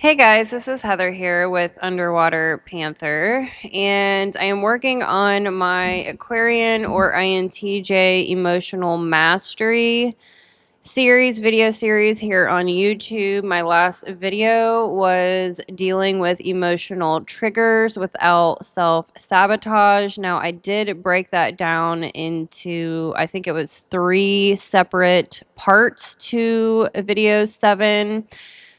Hey guys, this is Heather here with Underwater Panther, and I am working on my Aquarian or INTJ Emotional Mastery video series here on YouTube. My last video was dealing with emotional triggers without self-sabotage. Now, I did break that down into, I think it was 3 separate parts to video 7.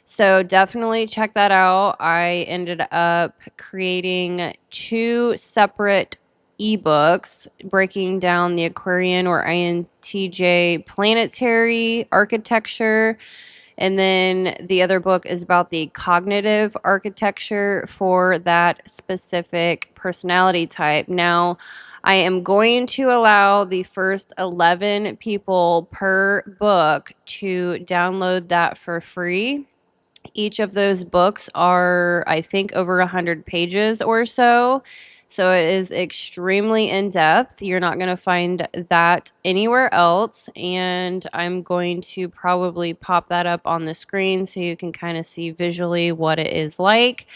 So definitely check that out. I ended up creating 2 separate ebooks breaking down the Aquarian or INTJ planetary architecture. And then the other book is about the cognitive architecture for that specific personality type. Now, I am going to allow the first 11 people per book to download that for free. Each of those books are, I think, over 100 pages or so. So it is extremely in-depth. You're not going to find that anywhere else. And I'm going to probably pop that up on the screen so you can kind of see visually what it is like.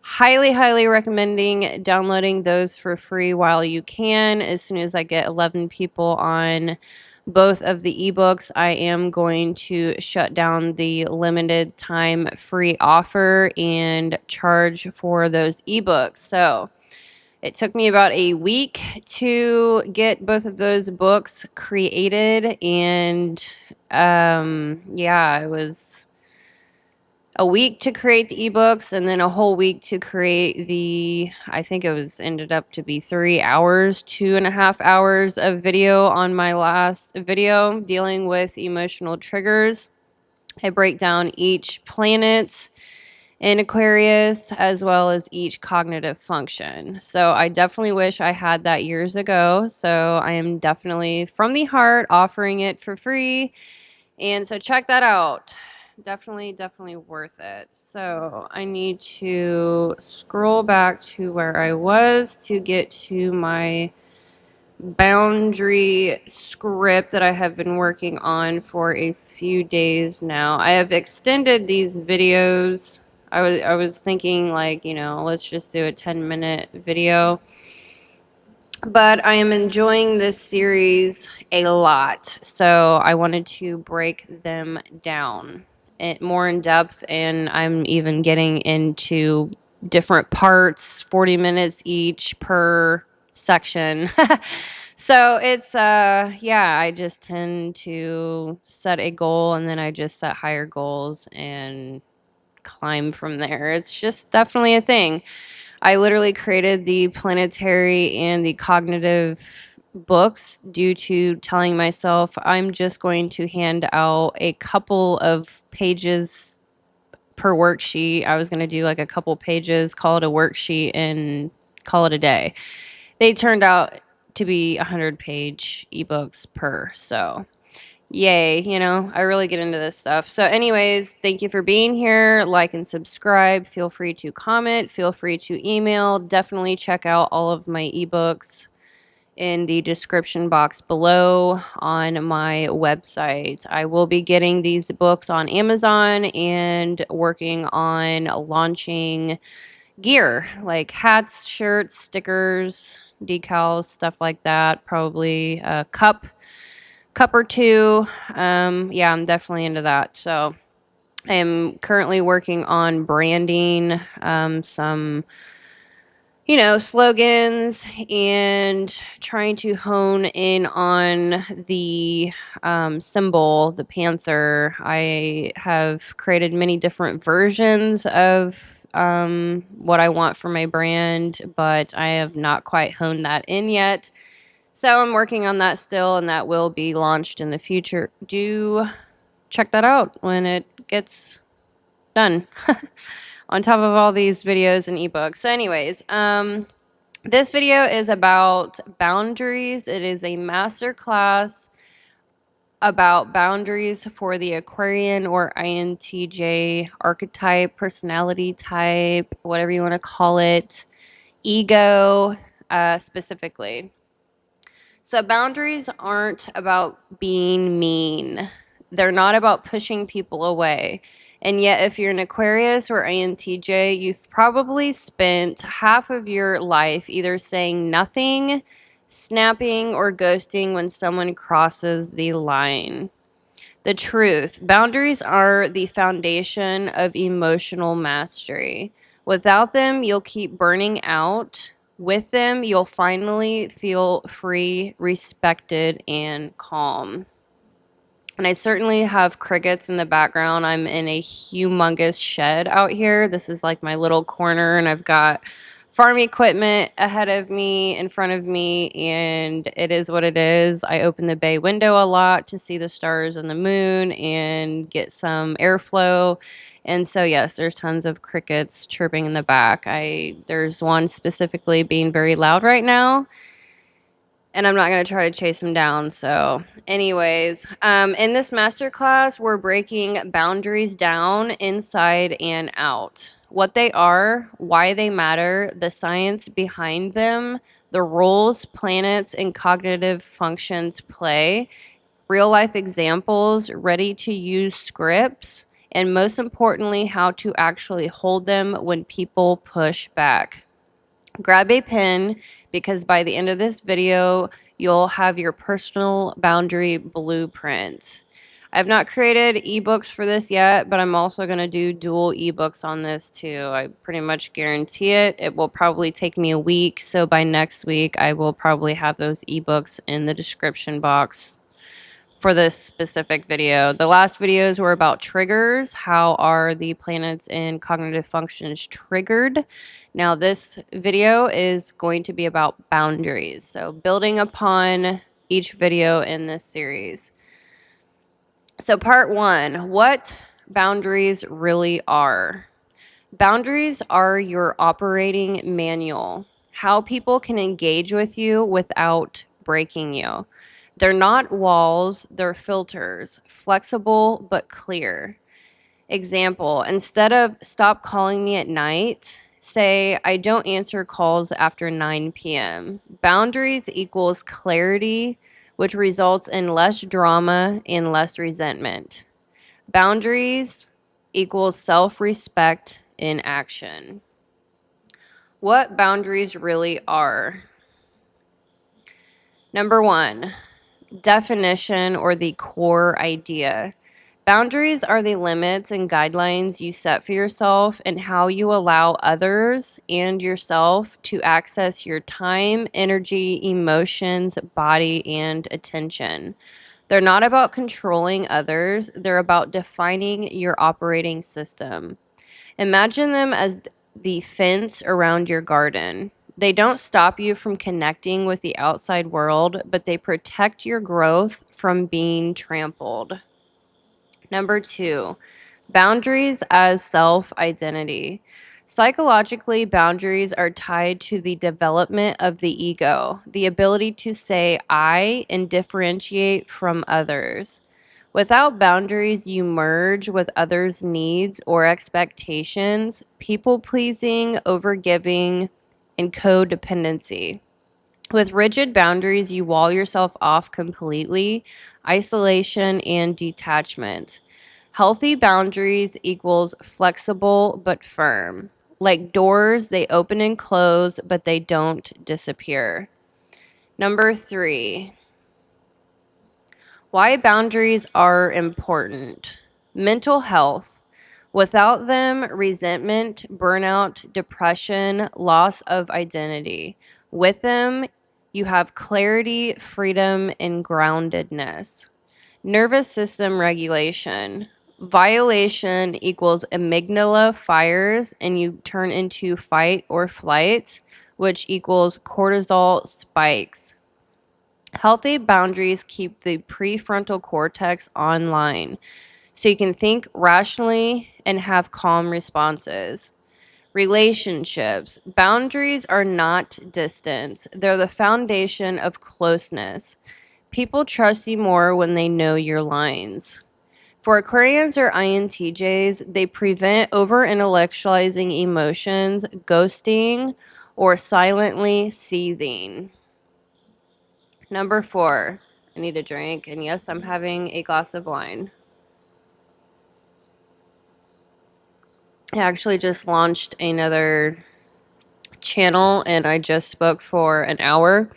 Highly recommending downloading those for free while you can. As soon as I get 11 people on both of the ebooks, I am going to shut down the limited time free offer and charge for those ebooks. So it took me about a week to get both of those books created, and it was a week to create the ebooks and then a whole week to create I think it was ended up to be 3 hours, 2.5 hours of video on my last video dealing with emotional triggers. I break down each planet in Aquarius as well as each cognitive function. So I definitely wish I had that years ago. So I am definitely from the heart offering it for free. And so check that out. Definitely worth it. So I need to scroll back to where I was to get to my boundary script that I have been working on for a few days now. I have extended these videos. I was thinking, like, let's just do a 10-minute video. But I am enjoying this series a lot, so I wanted to break them down more in depth, and I'm even getting into different parts, 40 minutes each per section. So it's I just tend to set a goal and then I just set higher goals and climb from there. It's just definitely a thing. I literally created the planetary and the cognitive books due to telling myself I'm just going to hand out a couple of pages per worksheet. I was going to do like a couple pages, call it a worksheet, and call it a day. They turned out to be 100-page ebooks per. So yay, I really get into this stuff. So anyways, thank you for being here. Like and subscribe. Feel free to comment. Feel free to email. Definitely check out all of my ebooks in the description box below on my website. I will be getting these books on Amazon and working on launching gear like hats, shirts, stickers, decals, stuff like that. Probably a cup or 2. I'm definitely into that. So I am currently working on branding some slogans and trying to hone in on the symbol, the panther. I have created many different versions of what I want for my brand, but I have not quite honed that in yet. So I'm working on that still, and that will be launched in the future. Do check that out when it gets done. On top of all these videos and ebooks. So anyways, this video is about boundaries. It is a master class about boundaries for the Aquarian or INTJ archetype, personality type, whatever you want to call it, ego specifically. So boundaries aren't about being mean. They're not about pushing people away. And yet, if you're an Aquarius or INTJ, you've probably spent half of your life either saying nothing, snapping, or ghosting when someone crosses the line. The truth: boundaries are the foundation of emotional mastery. Without them, you'll keep burning out. With them, you'll finally feel free, respected, and calm. And I certainly have crickets in the background. I'm in a humongous shed out here. This is like my little corner, and I've got farm equipment ahead of me, in front of me, and it is what it is. I open the bay window a lot to see the stars and the moon and get some airflow. And so, yes, there's tons of crickets chirping in the back. There's one specifically being very loud right now, and I'm not going to try to chase him down. So anyways, in this masterclass, we're breaking boundaries down inside and out. What they are, why they matter, the science behind them, the roles planets and cognitive functions play, real life examples, ready to use scripts, and most importantly, how to actually hold them when people push back. Grab a pen, because by the end of this video, you'll have your personal boundary blueprint. I have not created ebooks for this yet, but I'm also going to do dual ebooks on this too. I pretty much guarantee it. It will probably take me a week, so by next week, I will probably have those ebooks in the description box for this specific video. The last videos were about triggers. How are the planets and cognitive functions triggered? Now this video is going to be about boundaries. So building upon each video in this series. So part 1, what boundaries really are. Boundaries are your operating manual. How people can engage with you without breaking you. They're not walls, they're filters, flexible but clear. Example: instead of "stop calling me at night," say "I don't answer calls after 9 p.m. Boundaries equals clarity, which results in less drama and less resentment. Boundaries equals self-respect in action. What boundaries really are. Number 1, definition or the core idea. Boundaries are the limits and guidelines you set for yourself and how you allow others and yourself to access your time, energy, emotions, body, and attention. They're not about controlling others. They're about defining your operating system. Imagine them as the fence around your garden. They don't stop you from connecting with the outside world, but they protect your growth from being trampled. Number 2, boundaries as self-identity. Psychologically, boundaries are tied to the development of the ego, the ability to say "I" and differentiate from others. Without boundaries, you merge with others' needs or expectations, people-pleasing, overgiving, and codependency. With rigid boundaries, you wall yourself off completely, isolation and detachment. Healthy boundaries equals flexible but firm. Like doors, they open and close, but they don't disappear. Number 3, why boundaries are important. Mental health. Without them, resentment, burnout, depression, loss of identity. With them, you have clarity, freedom, and groundedness. Nervous system regulation. Violation equals amygdala fires and you turn into fight or flight, which equals cortisol spikes. Healthy boundaries keep the prefrontal cortex online, so you can think rationally and have calm responses. Relationships. Boundaries are not distance. They're the foundation of closeness. People trust you more when they know your lines. For Aquarians or INTJs, they prevent over-intellectualizing emotions, ghosting, or silently seething. Number 4, I need a drink, and yes, I'm having a glass of wine. I actually just launched another channel and I just spoke for an hour.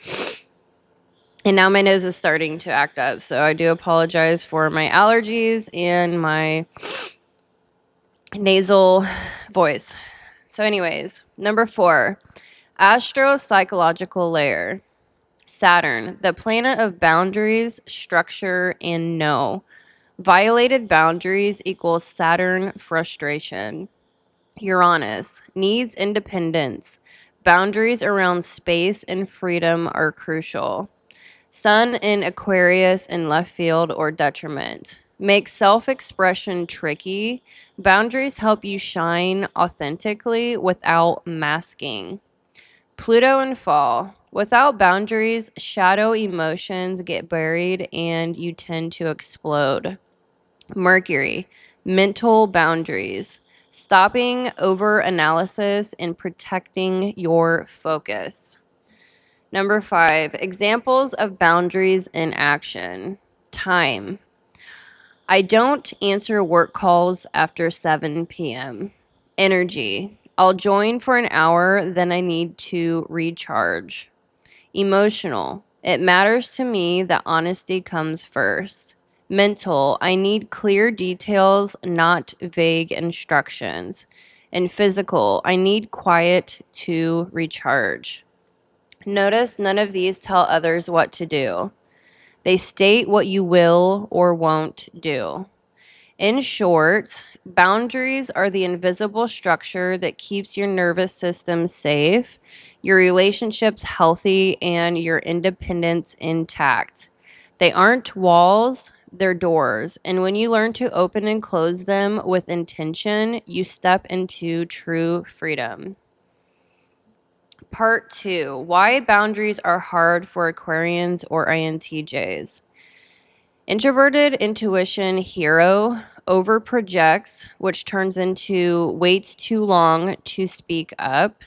And now my nose is starting to act up. So I do apologize for my allergies and my nasal voice. So, anyways, number 4, Astro-Psychological Layer. Saturn, the planet of boundaries, structure, and no. Violated boundaries equals Saturn frustration. Uranus needs independence. Boundaries around space and freedom are crucial. Sun in Aquarius in left field or detriment. Makes self-expression tricky. Boundaries help you shine authentically without masking. Pluto in fall. Without boundaries, shadow emotions get buried and you tend to explode. Mercury, mental boundaries. Stopping over analysis and protecting your focus. Number 5, examples of boundaries in action. Time. I don't answer work calls after 7 p.m. Energy. I'll join for an hour, then I need to recharge. Emotional. It matters to me that honesty comes first. Mental. I need clear details, not vague instructions. And physical. I need quiet to recharge. Notice none of these tell others what to do. They state what you will or won't do. In short, boundaries are the invisible structure that keeps your nervous system safe, your relationships healthy, and your independence intact. They aren't walls, they're doors. And when you learn to open and close them with intention, you step into true freedom. Part 2, why boundaries are hard for Aquarians or INTJs. Introverted intuition hero overprojects, which turns into waits too long to speak up.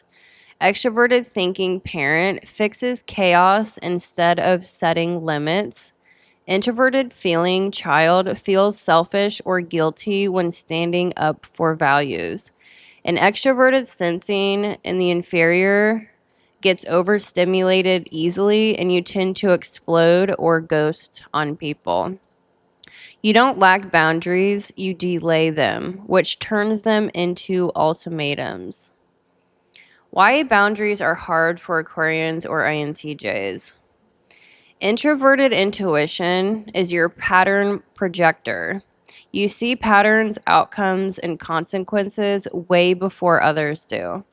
Extroverted thinking parent fixes chaos instead of setting limits. Introverted feeling child feels selfish or guilty when standing up for values. An extroverted sensing in the inferior gets overstimulated easily and you tend to explode or ghost on people. You don't lack boundaries, you delay them, which turns them into ultimatums. Why boundaries are hard for Aquarians or INTJs. Introverted intuition is your pattern projector. You see patterns, outcomes, and consequences way before others do.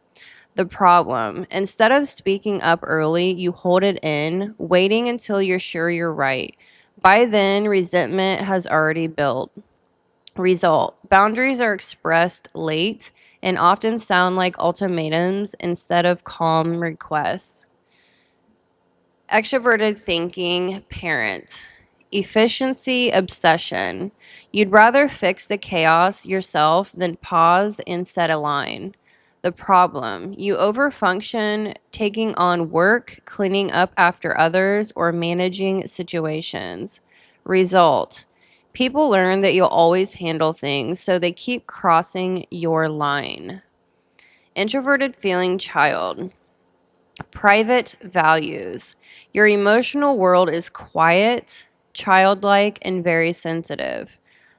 The problem, instead of speaking up early, you hold it in, waiting until you're sure you're right. By then, resentment has already built. Result, boundaries are expressed late and often sound like ultimatums instead of calm requests. Extroverted thinking parent. Efficiency obsession. You'd rather fix the chaos yourself than pause and set a line. The problem, you overfunction, taking on work, cleaning up after others, or managing situations. Result, people learn that you'll always handle things, so they keep crossing your line. Introverted feeling child. Private values. Your emotional world is quiet, childlike, and very sensitive.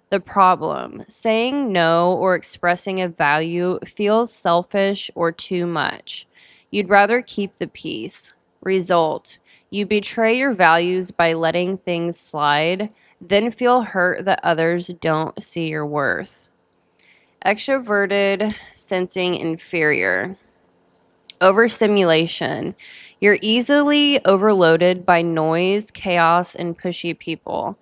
The problem, saying no or expressing a value feels selfish or too much. You'd rather keep the peace. Result, you betray your values by letting things slide, then feel hurt that others don't see your worth. Extroverted sensing inferior. Overstimulation. You're easily overloaded by noise, chaos, and pushy people.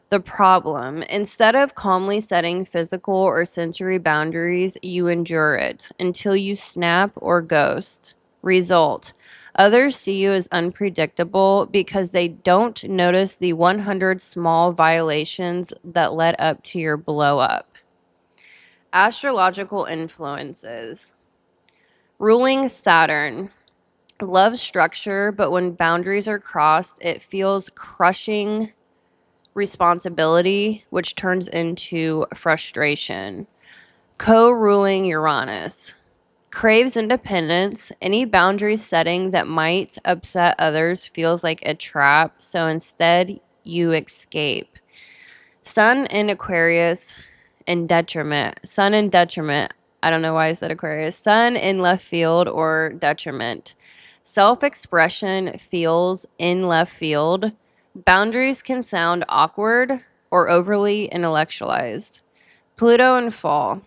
The problem, instead of calmly setting physical or sensory boundaries, you endure it until you snap or ghost. Result, others see you as unpredictable because they don't notice the 100 small violations that led up to your blow up. Astrological influences. Ruling Saturn. Love structure, but when boundaries are crossed, it feels crushing responsibility, which turns into frustration. Co-ruling Uranus. Craves independence. Any boundary setting that might upset others feels like a trap, so instead you escape. Sun in Aquarius in detriment. Sun in detriment. I don't know why I said Aquarius. Sun in left field or detriment. Self-expression feels in left field. Boundaries can sound awkward or overly intellectualized. Pluto in fall.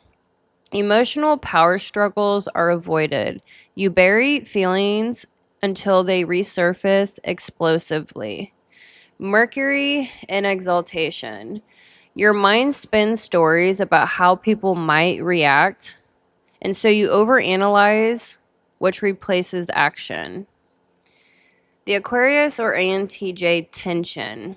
Emotional power struggles are avoided. You bury feelings until they resurface explosively. Mercury in exaltation. Your mind spins stories about how people might react, and so you overanalyze, which replaces action. The Aquarius or INTJ tension.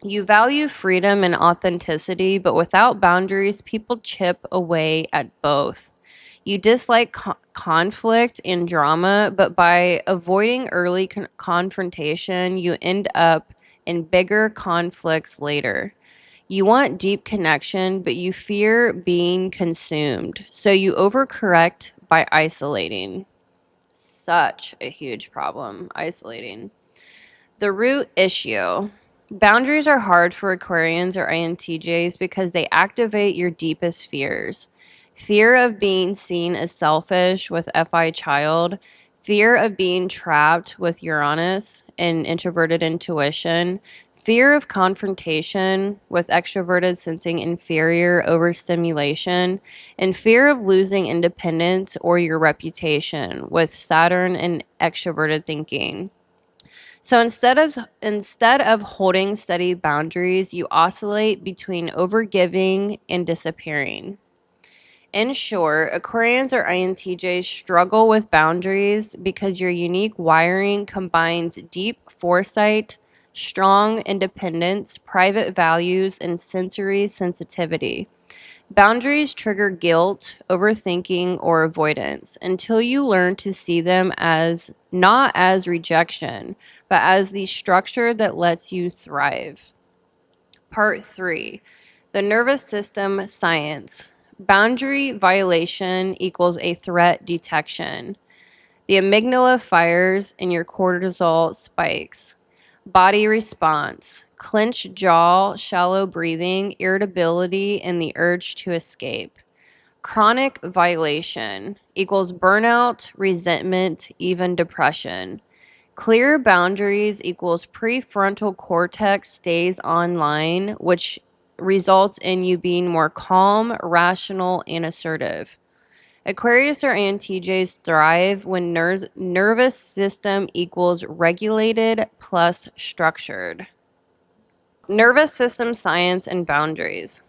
You value freedom and authenticity, but without boundaries, people chip away at both. You dislike conflict and drama, but by avoiding early confrontation, you end up in bigger conflicts later. You want deep connection, but you fear being consumed, so you overcorrect by isolating. Such a huge problem, isolating. The root issue. Boundaries are hard for Aquarians or INTJs because they activate your deepest fears. Fear of being seen as selfish with FI child, fear of being trapped with Uranus and introverted intuition, fear of confrontation with extroverted sensing inferior overstimulation, and fear of losing independence or your reputation with Saturn and extroverted thinking. So instead of holding steady boundaries, you oscillate between overgiving and disappearing. In short, Aquarians or INTJs struggle with boundaries because your unique wiring combines deep foresight, strong independence, private values, and sensory sensitivity. Boundaries trigger guilt, overthinking, or avoidance until you learn to see them as not as rejection, but as the structure that lets you thrive. Part 3. The nervous system science. Boundary violation equals a threat detection. The amygdala fires and your cortisol spikes. Body response. Clenched jaw, shallow breathing, irritability, and the urge to escape. Chronic violation equals burnout, resentment, even depression. Clear boundaries equals prefrontal cortex stays online, which results in you being more calm, rational, and assertive. Aquarius or INTJs thrive when nervous system equals regulated plus structured. Nervous system science and boundaries.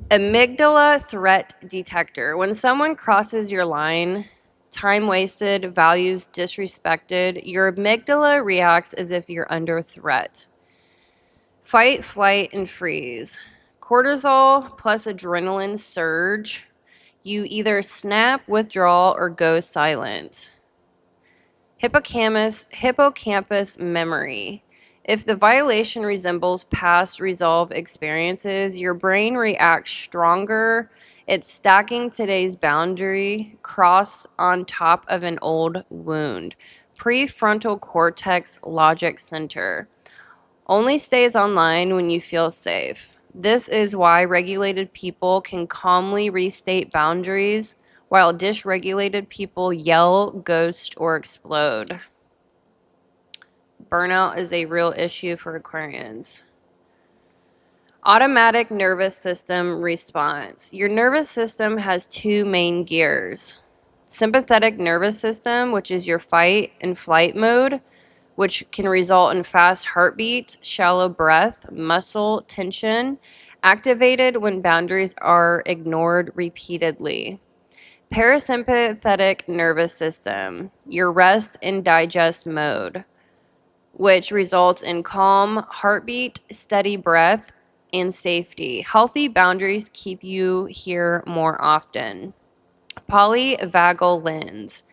Amygdala threat detector. When someone crosses your line, time wasted, values disrespected, your amygdala reacts as if you're under threat. Fight, flight, and freeze. Cortisol plus adrenaline surge. You either snap, withdraw, or go silent. Hippocampus memory. If the violation resembles past resolve experiences, your brain reacts stronger. It's stacking today's boundary cross on top of an old wound. Prefrontal cortex logic center. Only stays online when you feel safe. This is why regulated people can calmly restate boundaries, while dysregulated people yell, ghost, or explode. Burnout is a real issue for Aquarians. Automatic nervous system response. Your nervous system has two main gears. Sympathetic nervous system, which is your fight and flight mode, which can result in fast heartbeat, shallow breath, muscle tension, activated when boundaries are ignored repeatedly. Parasympathetic nervous system, your rest and digest mode, which results in calm heartbeat, steady breath, and safety. Healthy boundaries keep you here more often. Polyvagal lens.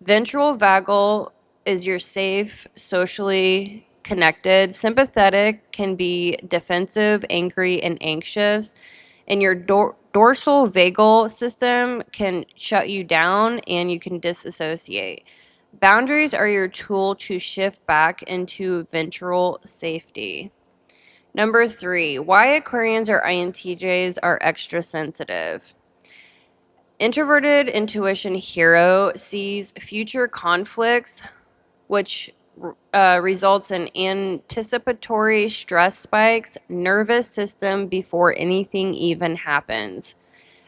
Ventral vagal is your safe, socially connected. Sympathetic can be defensive, angry, and anxious. And your dorsal vagal system can shut you down and you can disassociate. Boundaries are your tool to shift back into ventral safety. Number 3, why Aquarians or INTJs are extra sensitive. Introverted intuition hero sees future conflicts, which results in anticipatory stress spikes, nervous system before anything even happens.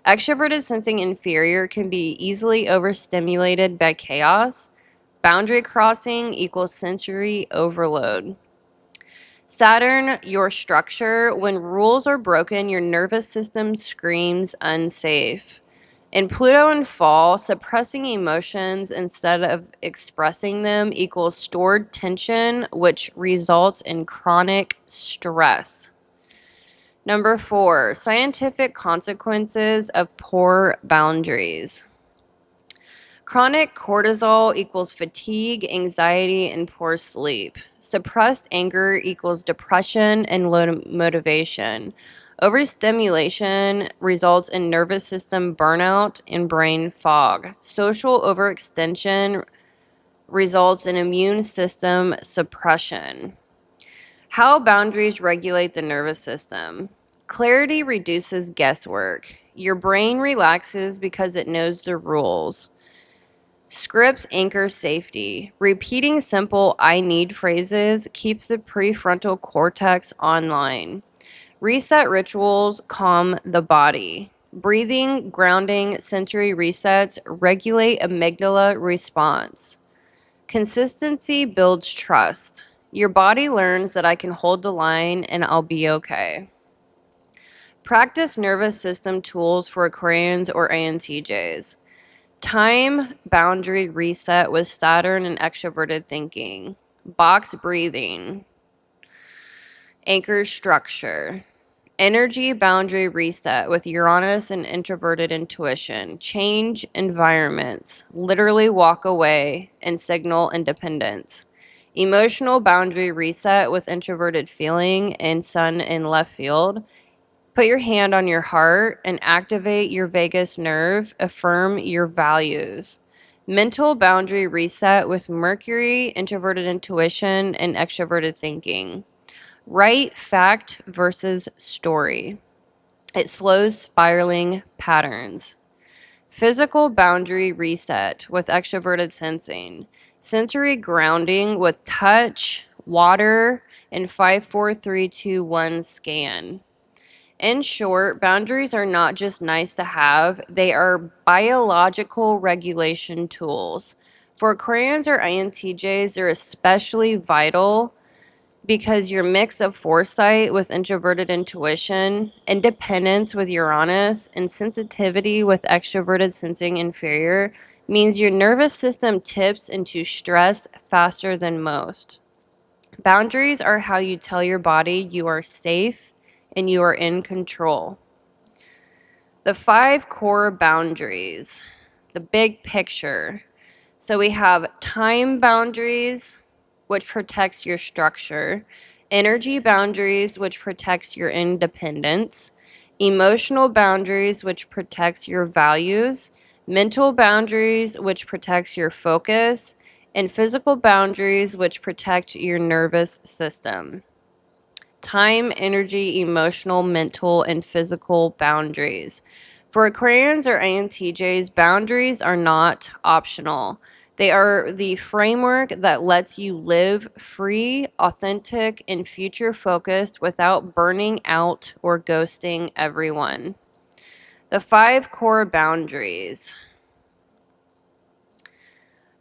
Extroverted sensing inferior can be easily overstimulated by chaos. Boundary crossing equals sensory overload. Saturn, your structure. When rules are broken, your nervous system screams unsafe. In Pluto and Fall, suppressing emotions instead of expressing them equals stored tension, which results in chronic stress. Number 4, scientific consequences of poor boundaries. Chronic cortisol equals fatigue, anxiety, and poor sleep. Suppressed anger equals depression and low motivation. Overstimulation results in nervous system burnout and brain fog. Social overextension results in immune system suppression. How boundaries regulate the nervous system. Clarity reduces guesswork. Your brain relaxes because it knows the rules. Scripts anchor safety. Repeating simple I need phrases keeps the prefrontal cortex online. Reset rituals calm the body. Breathing, grounding, sensory resets regulate amygdala response. Consistency builds trust. Your body learns that I can hold the line and I'll be okay. Practice nervous system tools for Aquarians or INTJs. Time boundary reset with Saturn and extroverted thinking. Box breathing. Anchor structure. Energy boundary reset with Uranus and introverted intuition. Change environments. Literally walk away and signal independence. Emotional boundary reset with introverted feeling and Sun in left field. Put your hand on your heart and activate your vagus nerve. Affirm your values. Mental boundary reset with Mercury, introverted intuition, and extroverted thinking. Write fact versus story. It slows spiraling patterns. Physical boundary reset with extroverted sensing. Sensory grounding with touch, water, and 5-4-3-2-1 scan. In short, boundaries are not just nice to have, they are biological regulation tools. For Aquarians or INTJs, they're especially vital because your mix of foresight with introverted intuition, independence with Uranus, and sensitivity with extroverted sensing inferior means your nervous system tips into stress faster than most. Boundaries are how you tell your body you are safe and you are in control. The 5 core boundaries, the big picture. So we have time boundaries, which protects your structure, energy boundaries, which protects your independence, emotional boundaries, which protects your values, mental boundaries, which protects your focus, and physical boundaries, which protect your nervous system. Time, energy, emotional, mental, and physical boundaries. For Aquarians or INTJs, boundaries are not optional. They are the framework that lets you live free, authentic, and future focused without burning out or ghosting everyone. The 5 core boundaries.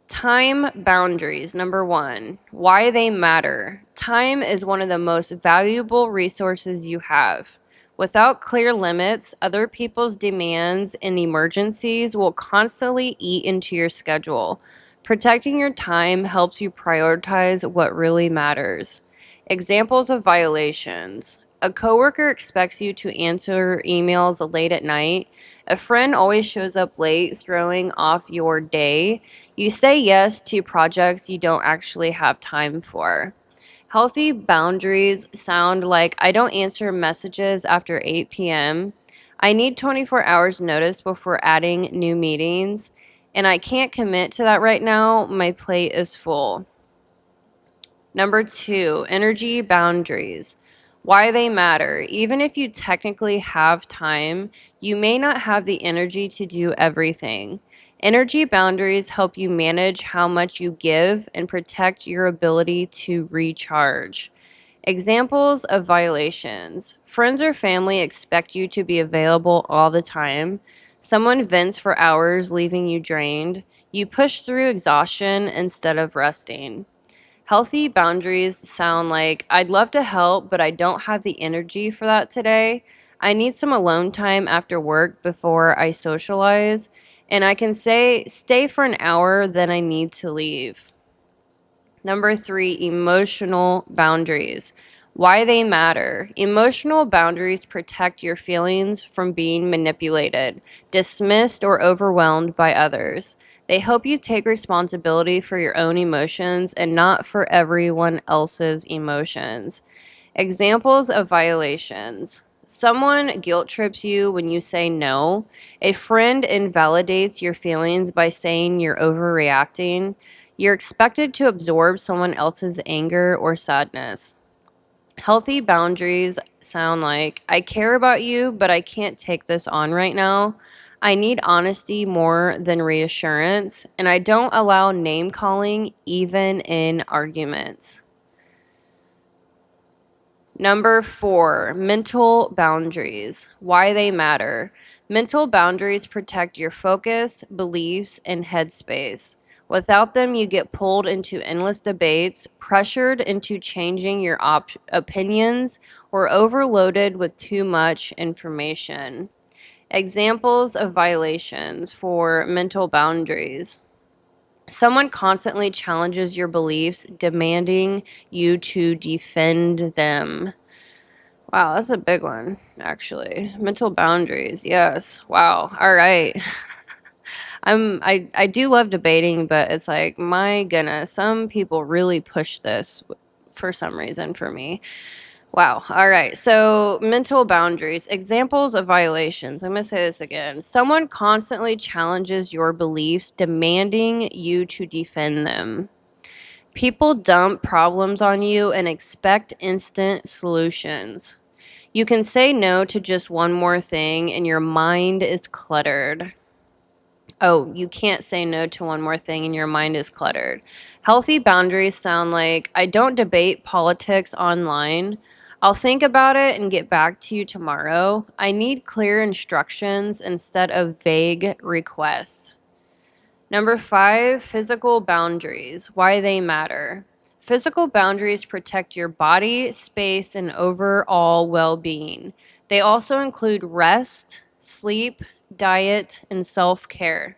Time boundaries. Number 1, why they matter. Time is one of the most valuable resources you have. Without clear limits, other people's demands and emergencies will constantly eat into your schedule. Protecting your time helps you prioritize what really matters. Examples of violations. A coworker expects you to answer emails late at night. A friend always shows up late, throwing off your day. You say yes to projects you don't actually have time for. Healthy boundaries sound like I don't answer messages after 8 p.m. I need 24 hours notice before adding new meetings, and I can't commit to that right now. My plate is full. Number 2, energy boundaries. Why they matter. Even if you technically have time, you may not have the energy to do everything. Energy boundaries help you manage how much you give and protect your ability to recharge. Examples of violations. Friends or family expect you to be available all the time. Someone vents for hours, leaving you drained. You push through exhaustion instead of resting. Healthy boundaries sound like, I'd love to help, but I don't have the energy for that today. I need some alone time after work before I socialize. And I can say, stay for an hour, then I need to leave. Number 3, emotional boundaries. Why they matter. Emotional boundaries protect your feelings from being manipulated, dismissed, or overwhelmed by others. They help you take responsibility for your own emotions and not for everyone else's emotions. Examples of violations. Someone guilt trips you when you say no. A friend invalidates your feelings by saying you're overreacting. You're expected to absorb someone else's anger or sadness. Healthy boundaries sound like, I care about you, but I can't take this on right now. I need honesty more than reassurance, and I don't allow name calling even in arguments. Number 4, mental boundaries. Why they matter. Mental boundaries protect your focus, beliefs, and headspace. Without them, you get pulled into endless debates, pressured into changing your opinions, or overloaded with too much information. Examples of violations for mental boundaries. Someone constantly challenges your beliefs, demanding you to defend them. Wow, that's a big one, actually. Mental boundaries, yes. Wow. All right. I do love debating, but it's like, my goodness, some people really push this for some reason for me. Wow. All right. So, mental boundaries, examples of violations. I'm going to say this again. Someone constantly challenges your beliefs, demanding you to defend them. People dump problems on you and expect instant solutions. You can say no to just one more thing and your mind is cluttered. Oh, you can't say no to one more thing and your mind is cluttered. Healthy boundaries sound like, I don't debate politics online. I'll think about it and get back to you tomorrow. I need clear instructions instead of vague requests. Number 5, physical boundaries. Why they matter. Physical boundaries protect your body, space, and overall well being. They also include rest, sleep, diet, and self care.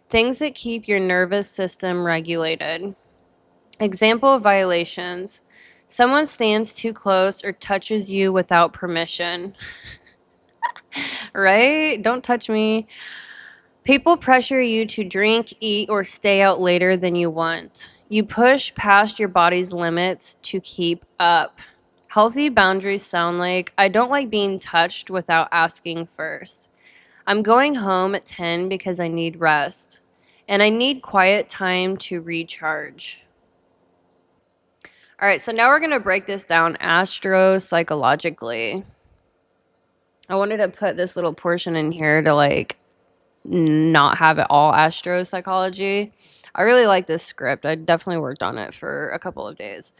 Things that keep your nervous system regulated. Example of violations. Someone stands too close or touches you without permission. Right? Don't touch me. People pressure you to drink, eat, or stay out later than you want. You push past your body's limits to keep up. Healthy boundaries sound like, I don't like being touched without asking first. I'm going home at 10 because I need rest. And I need quiet time to recharge. All right, so now we're going to break this down astro-psychologically. I wanted to put this little portion in here to not have it all astro-psychology. I really like this script. I definitely worked on it for a couple of days.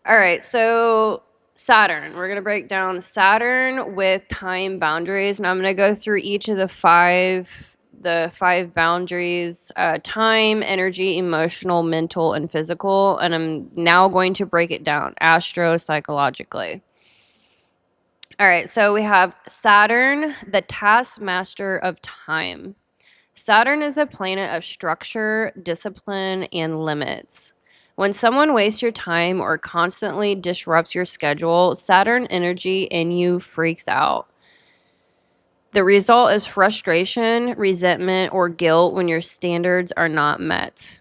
All right, so Saturn. We're going to break down Saturn with time boundaries, and I'm going to go through each of the five boundaries: time, energy, emotional, mental, and physical. And I'm now going to break it down astro-psychologically. All right, so we have Saturn, the taskmaster of time. Saturn is a planet of structure, discipline, and limits. When someone wastes your time or constantly disrupts your schedule, Saturn energy in you freaks out. The result is frustration, resentment, or guilt when your standards are not met.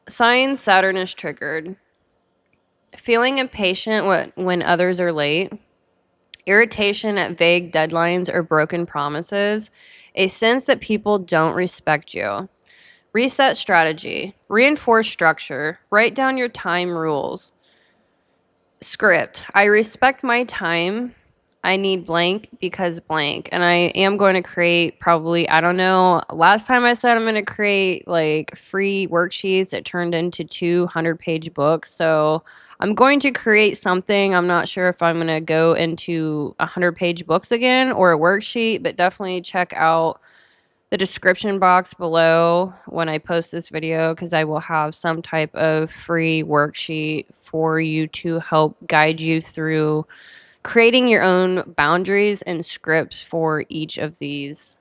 Signs Saturn is triggered. Feeling impatient when others are late. irritation at vague deadlines or broken promises, a sense that people don't respect you. Reset strategy, reinforce structure, write down your time rules. Script, I respect my time. I need blank because blank. And I am going to create probably, I don't know, last time I said I'm going to create like free worksheets. It turned into 200-page books. So I'm going to create something. I'm not sure if I'm going to go into 100-page books again or a worksheet, but definitely check out the description box below when I post this video, because I will have some type of free worksheet for you to help guide you through creating your own boundaries and scripts for each of these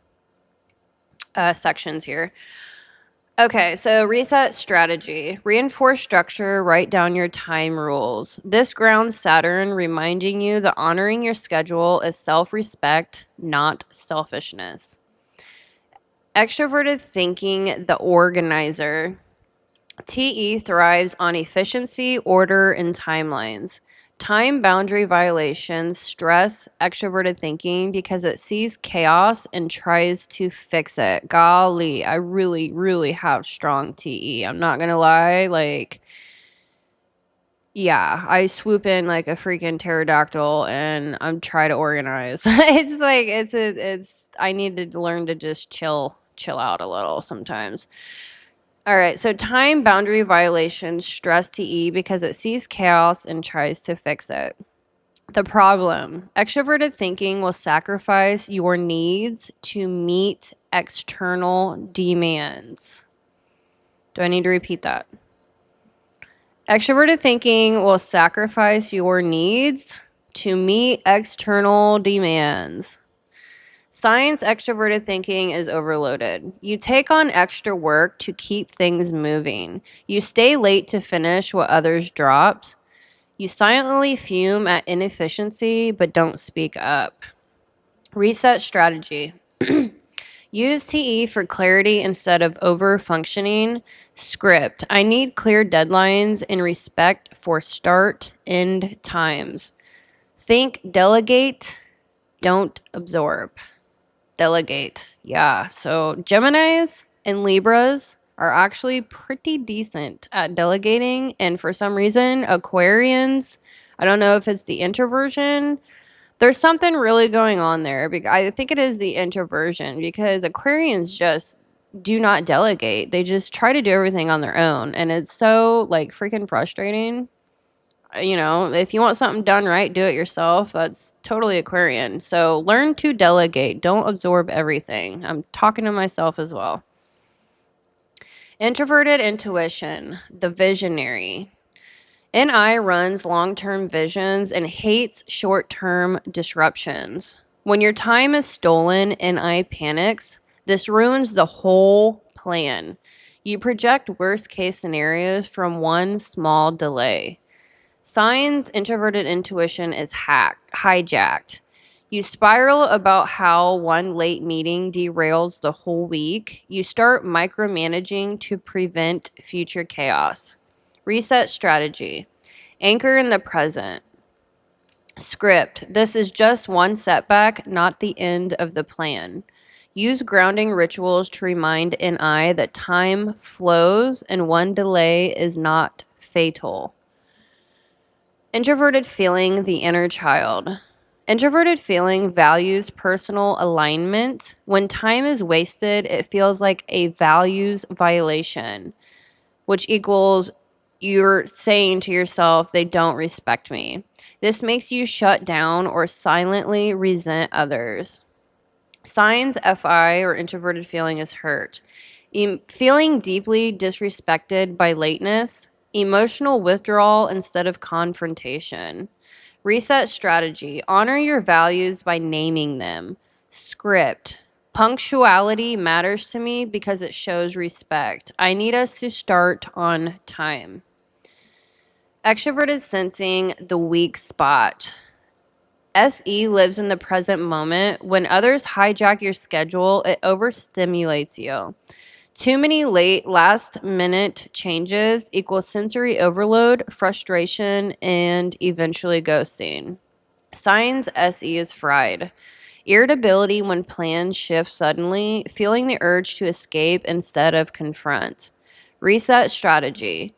sections here. Okay, so reset strategy. Reinforce structure, write down your time rules. This grounds Saturn, reminding you that honoring your schedule is self-respect, not selfishness. Extroverted thinking, the organizer. TE thrives on efficiency, order, and timelines. Time boundary violations stress extroverted thinking because it sees chaos and tries to fix it. Golly, I really, really have strong TE. I'm not going to lie. Like, yeah, I swoop in like a freaking pterodactyl and I'm trying to organize. It's like, I need to learn to just chill out a little sometimes. All right, so time boundary violations stress TE because it sees chaos and tries to fix it. The problem, extroverted thinking will sacrifice your needs to meet external demands. Do I need to repeat that? Extroverted thinking will sacrifice your needs to meet external demands. Science extroverted thinking is overloaded. You take on extra work to keep things moving. You stay late to finish what others dropped. You silently fume at inefficiency but don't speak up. Reset strategy. Use TE for clarity instead of over-functioning. Script. I need clear deadlines and respect for start-end times. Think delegate, don't absorb. Delegate. Yeah. So Geminis and Libras are actually pretty decent at delegating. And for some reason, Aquarians, I don't know if it's the introversion. There's something really going on there. I think it is the introversion, because Aquarians just do not delegate. They just try to do everything on their own. And it's so like freaking frustrating. You know, if you want something done right, do it yourself. That's totally Aquarian. So learn to delegate. Don't absorb everything. I'm talking to myself as well. Introverted intuition, the visionary. NI runs long-term visions and hates short-term disruptions. When your time is stolen, NI panics. This ruins the whole plan. You project worst-case scenarios from one small delay. Signs introverted intuition is hijacked. You spiral about how one late meeting derails the whole week. You start micromanaging to prevent future chaos. Reset strategy. Anchor in the present. Script. This is just one setback, not the end of the plan. Use grounding rituals to remind NI that time flows and one delay is not fatal. Introverted feeling, the inner child. Introverted feeling values personal alignment. When time is wasted, it feels like a values violation, which equals you're saying to yourself, they don't respect me. This makes you shut down or silently resent others. Signs FI or introverted feeling is hurt. Feeling deeply disrespected by lateness. Emotional withdrawal instead of confrontation. Reset strategy. Honor your values by naming them. Script. Punctuality matters to me because it shows respect. I need us to start on time. Extroverted sensing, the weak spot. SE lives in the present moment. When others hijack your schedule, it overstimulates you. Too many last-minute changes equals sensory overload, frustration, and eventually ghosting. Signs SE is fried. Irritability when plans shift suddenly, feeling the urge to escape instead of confront. Reset strategy.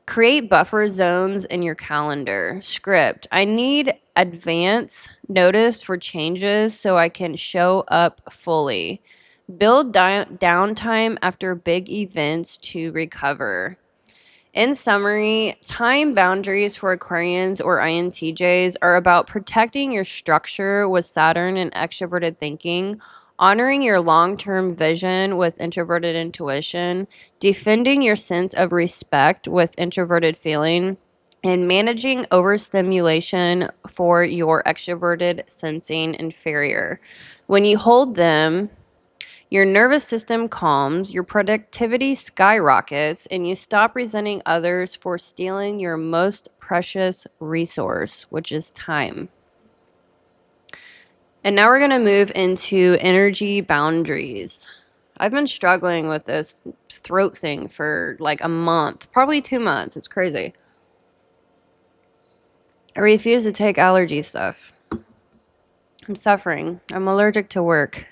Create buffer zones in your calendar. Script. I need advance notice for changes so I can show up fully. Build downtime after big events to recover. In summary, time boundaries for Aquarians or INTJs are about protecting your structure with Saturn and extroverted thinking, honoring your long-term vision with introverted intuition, defending your sense of respect with introverted feeling, and managing overstimulation for your extroverted sensing inferior. When you hold them, your nervous system calms, your productivity skyrockets, and you stop resenting others for stealing your most precious resource, which is time. And now we're going to move into energy boundaries. I've been struggling with this throat thing for like a month, probably 2 months. It's crazy. I refuse to take allergy stuff. I'm suffering. I'm allergic to work.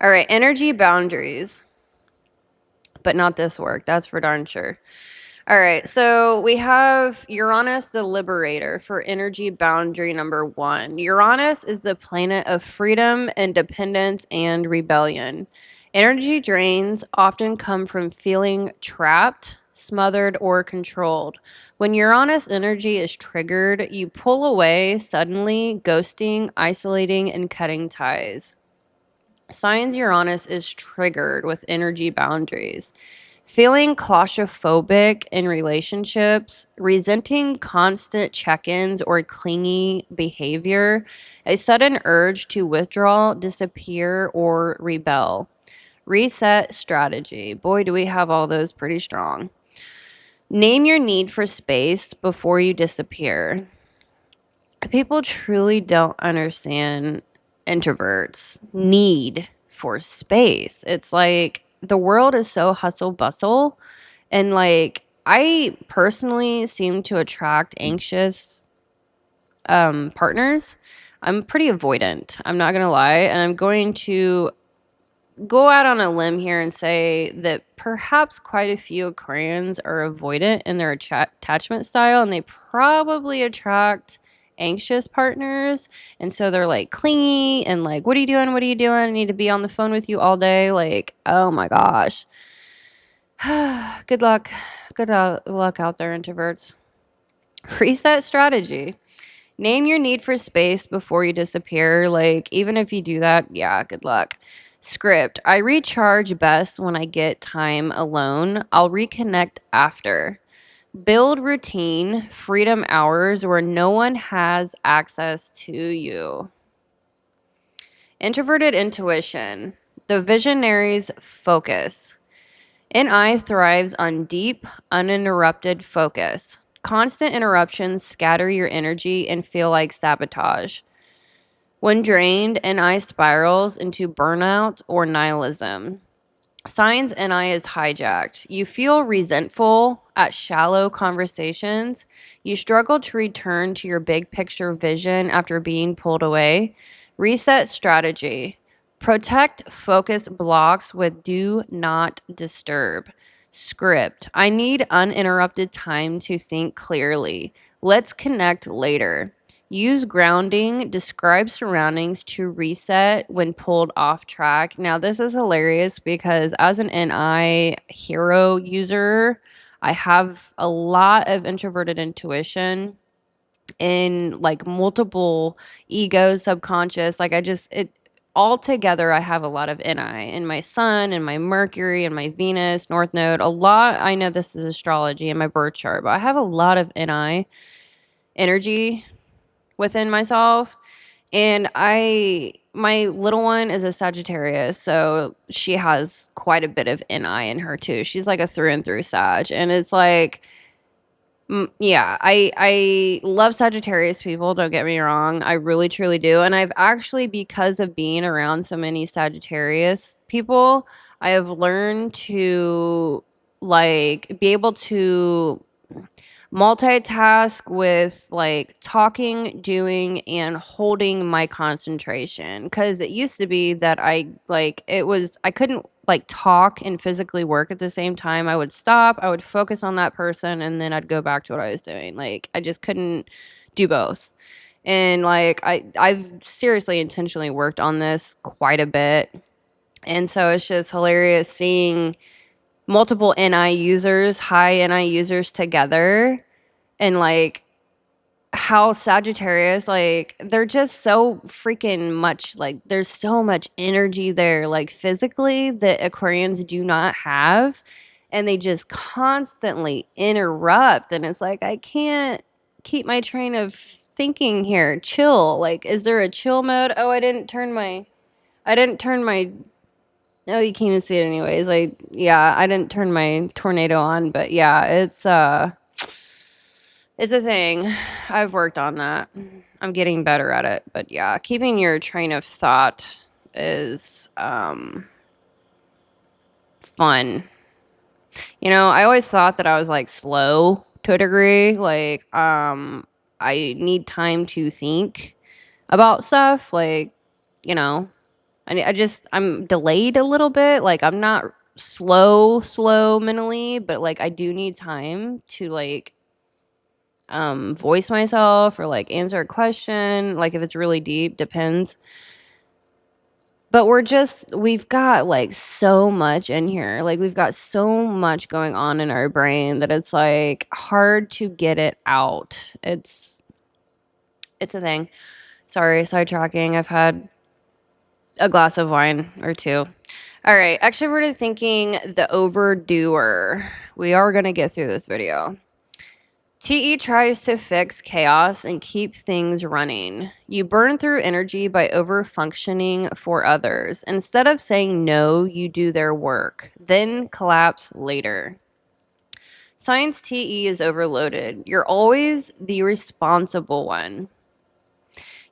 All right, energy boundaries. But not this work. That's for darn sure. All right, so we have Uranus, the liberator, for energy boundary number 1. Uranus is the planet of freedom, independence, and rebellion. Energy drains often come from feeling trapped, smothered, or controlled. When Uranus energy is triggered, you pull away suddenly, ghosting, isolating, and cutting ties. Signs Uranus is triggered with energy boundaries. Feeling claustrophobic in relationships, resenting constant check ins or clingy behavior, a sudden urge to withdraw, disappear, or rebel. Reset strategy. Boy, do we have all those pretty strong. Name your need for space before you disappear. People truly don't understand introverts' need for space. It's like the world is so hustle bustle, and like I personally seem to attract anxious partners. I'm pretty avoidant. I'm not gonna lie, and I'm going to go out on a limb here and say that perhaps quite a few Aquarians are avoidant in their attachment style, and they probably attract anxious partners. And so they're like clingy and like, what are you doing? What are you doing? I need to be on the phone with you all day. Like, oh my gosh. Good luck. Good luck out there, introverts. Reset strategy. Name your need for space before you disappear. Like, even if you do that, yeah, good luck. Script. I recharge best when I get time alone. I'll reconnect after. Build routine, freedom hours where no one has access to you. Introverted intuition. The visionary's focus. NI thrives on deep, uninterrupted focus. Constant interruptions scatter your energy and feel like sabotage. When drained, NI spirals into burnout or nihilism. Signs NI is hijacked. You feel resentful at shallow conversations. You struggle to return to your big picture vision after being pulled away. Reset strategy. Protect focus blocks with do not disturb. Script. I need uninterrupted time to think clearly. Let's connect later. Use grounding, describe surroundings to reset when pulled off track. Now, this is hilarious because as an NI hero user, I have a lot of introverted intuition in like multiple egos, subconscious. Like all together, I have a lot of NI in my sun and my Mercury and my Venus, North Node. A lot, I know this is astrology in my birth chart, but I have a lot of NI energy within myself. And my little one is a Sagittarius, so she has quite a bit of NI in her too. She's like a through and through Sag. And it's like, yeah, I love Sagittarius people, don't get me wrong. I really truly do. And I've actually, because of being around so many Sagittarius people, I have learned to like be able to multitask with like talking, doing, and holding my concentration. Because it used to be that I couldn't like talk and physically work at the same time. I would stop, I would focus on that person, and then I'd go back to what I was doing. Like I just couldn't do both. And like I've seriously intentionally worked on this quite a bit. And so it's just hilarious seeing multiple NI users, high NI users together, and like how Sagittarius, like they're just so freaking much, like there's so much energy there, like physically, that Aquarians do not have. And they just constantly interrupt. And it's like, I can't keep my train of thinking here. Chill. Like, is there a chill mode? Oh, I didn't turn my Oh, you can't even see it anyways. Like, yeah, I didn't turn my tornado on, but yeah, it's a thing. I've worked on that. I'm getting better at it. But yeah, keeping your train of thought is fun. You know, I always thought that I was like slow to a degree. Like, I need time to think about stuff. Like, you know, I'm delayed a little bit. Like I'm not slow mentally, but like I do need time to like voice myself or like answer a question, like if it's really deep, depends. But we've got like so much in here. Like we've got so much going on in our brain that it's like hard to get it out. It's a thing. Sorry, sidetracking. I've had a glass of wine or two. All right, extroverted thinking, the overdoer. We are going to get through this video. TE tries to fix chaos and keep things running. You burn through energy by over-functioning for others. Instead of saying no, you do their work, then collapse later. Science TE is overloaded. You're always the responsible one.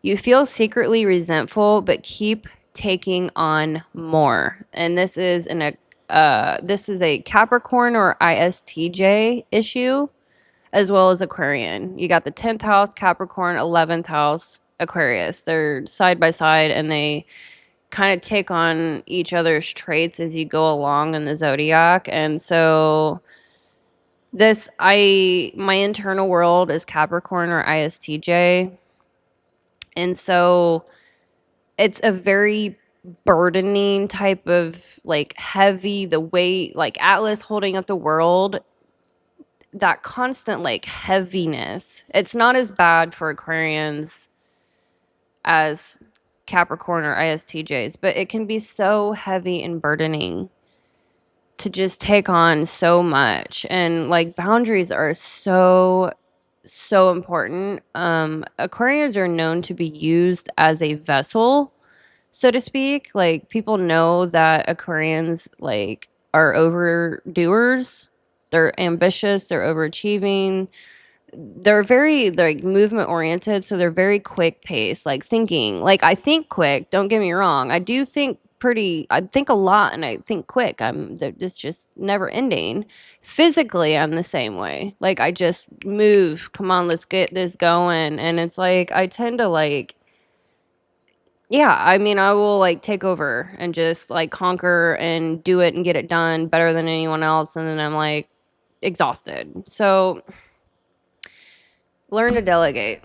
You feel secretly resentful, but keep taking on more. And this is a Capricorn or ISTJ issue, as well as Aquarian. You got the 10th house Capricorn, 11th house Aquarius. They're side by side, and they kind of take on each other's traits as you go along in the zodiac. And so my internal world is Capricorn or ISTJ. And so it's a very burdening type of like heavy, the weight, like Atlas holding up the world, that constant like heaviness. It's not as bad for Aquarians as Capricorn or ISTJs, but it can be so heavy and burdening to just take on so much. And like boundaries are so important. Aquarians are known to be used as a vessel, so to speak. Like people know that Aquarians like are overdoers. They're ambitious, they're overachieving. They're very like movement oriented, so they're very quick paced, like thinking. Like I think quick, don't get me wrong. I think a lot and I think quick. It's just never ending. Physically, I'm the same way. Like I just move, come on, let's get this going. And it's like I tend to like, yeah, I mean, I will like take over and just like conquer and do it and get it done better than anyone else. And then I'm like exhausted. So learn to delegate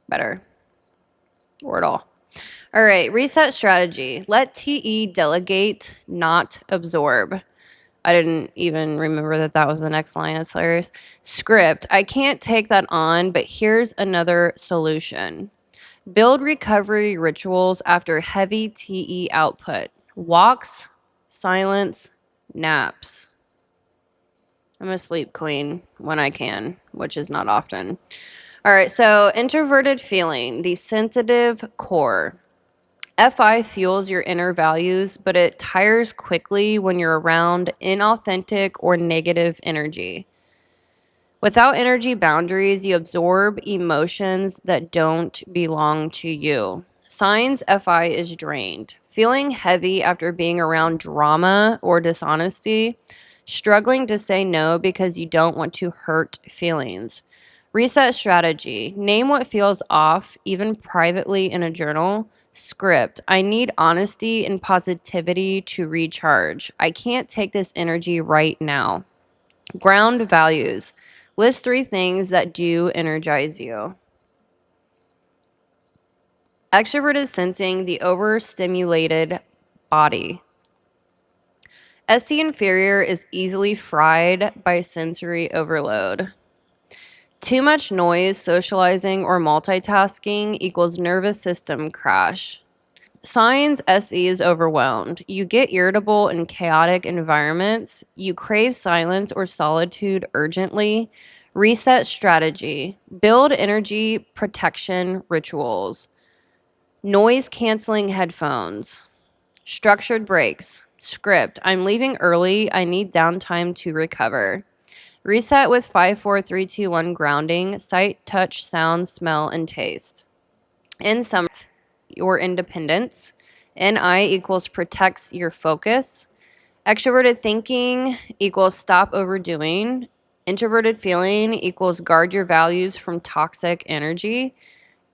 better or at all. All right, reset strategy. Let TE delegate, not absorb. I didn't even remember that was the next line. That's hilarious. Script. I can't take that on, but here's another solution. Build recovery rituals after heavy TE output. Walks, silence, naps. I'm a sleep queen when I can, which is not often. All right, so introverted feeling, the sensitive core. FI fuels your inner values, but it tires quickly when you're around inauthentic or negative energy. Without energy boundaries, you absorb emotions that don't belong to you. Signs FI is drained. Feeling heavy after being around drama or dishonesty. Struggling to say no because you don't want to hurt feelings. Reset strategy. Name what feels off, even privately in a journal. Script. I need honesty and positivity to recharge. I can't take this energy right now. Ground values. List 3 things that do energize you. Extroverted sensing, the overstimulated body. ST inferior is easily fried by sensory overload. Too much noise, socializing, or multitasking equals nervous system crash. Signs SE is overwhelmed. You get irritable in chaotic environments. You crave silence or solitude urgently. Reset strategy. Build energy protection rituals. Noise canceling headphones. Structured breaks. Script. I'm leaving early. I need downtime to recover. Reset with 5, 4, 3, 2, 1 grounding. Sight, touch, sound, smell, and taste. In summary, your independence. NI equals protects your focus. Extroverted thinking equals stop overdoing. Introverted feeling equals guard your values from toxic energy.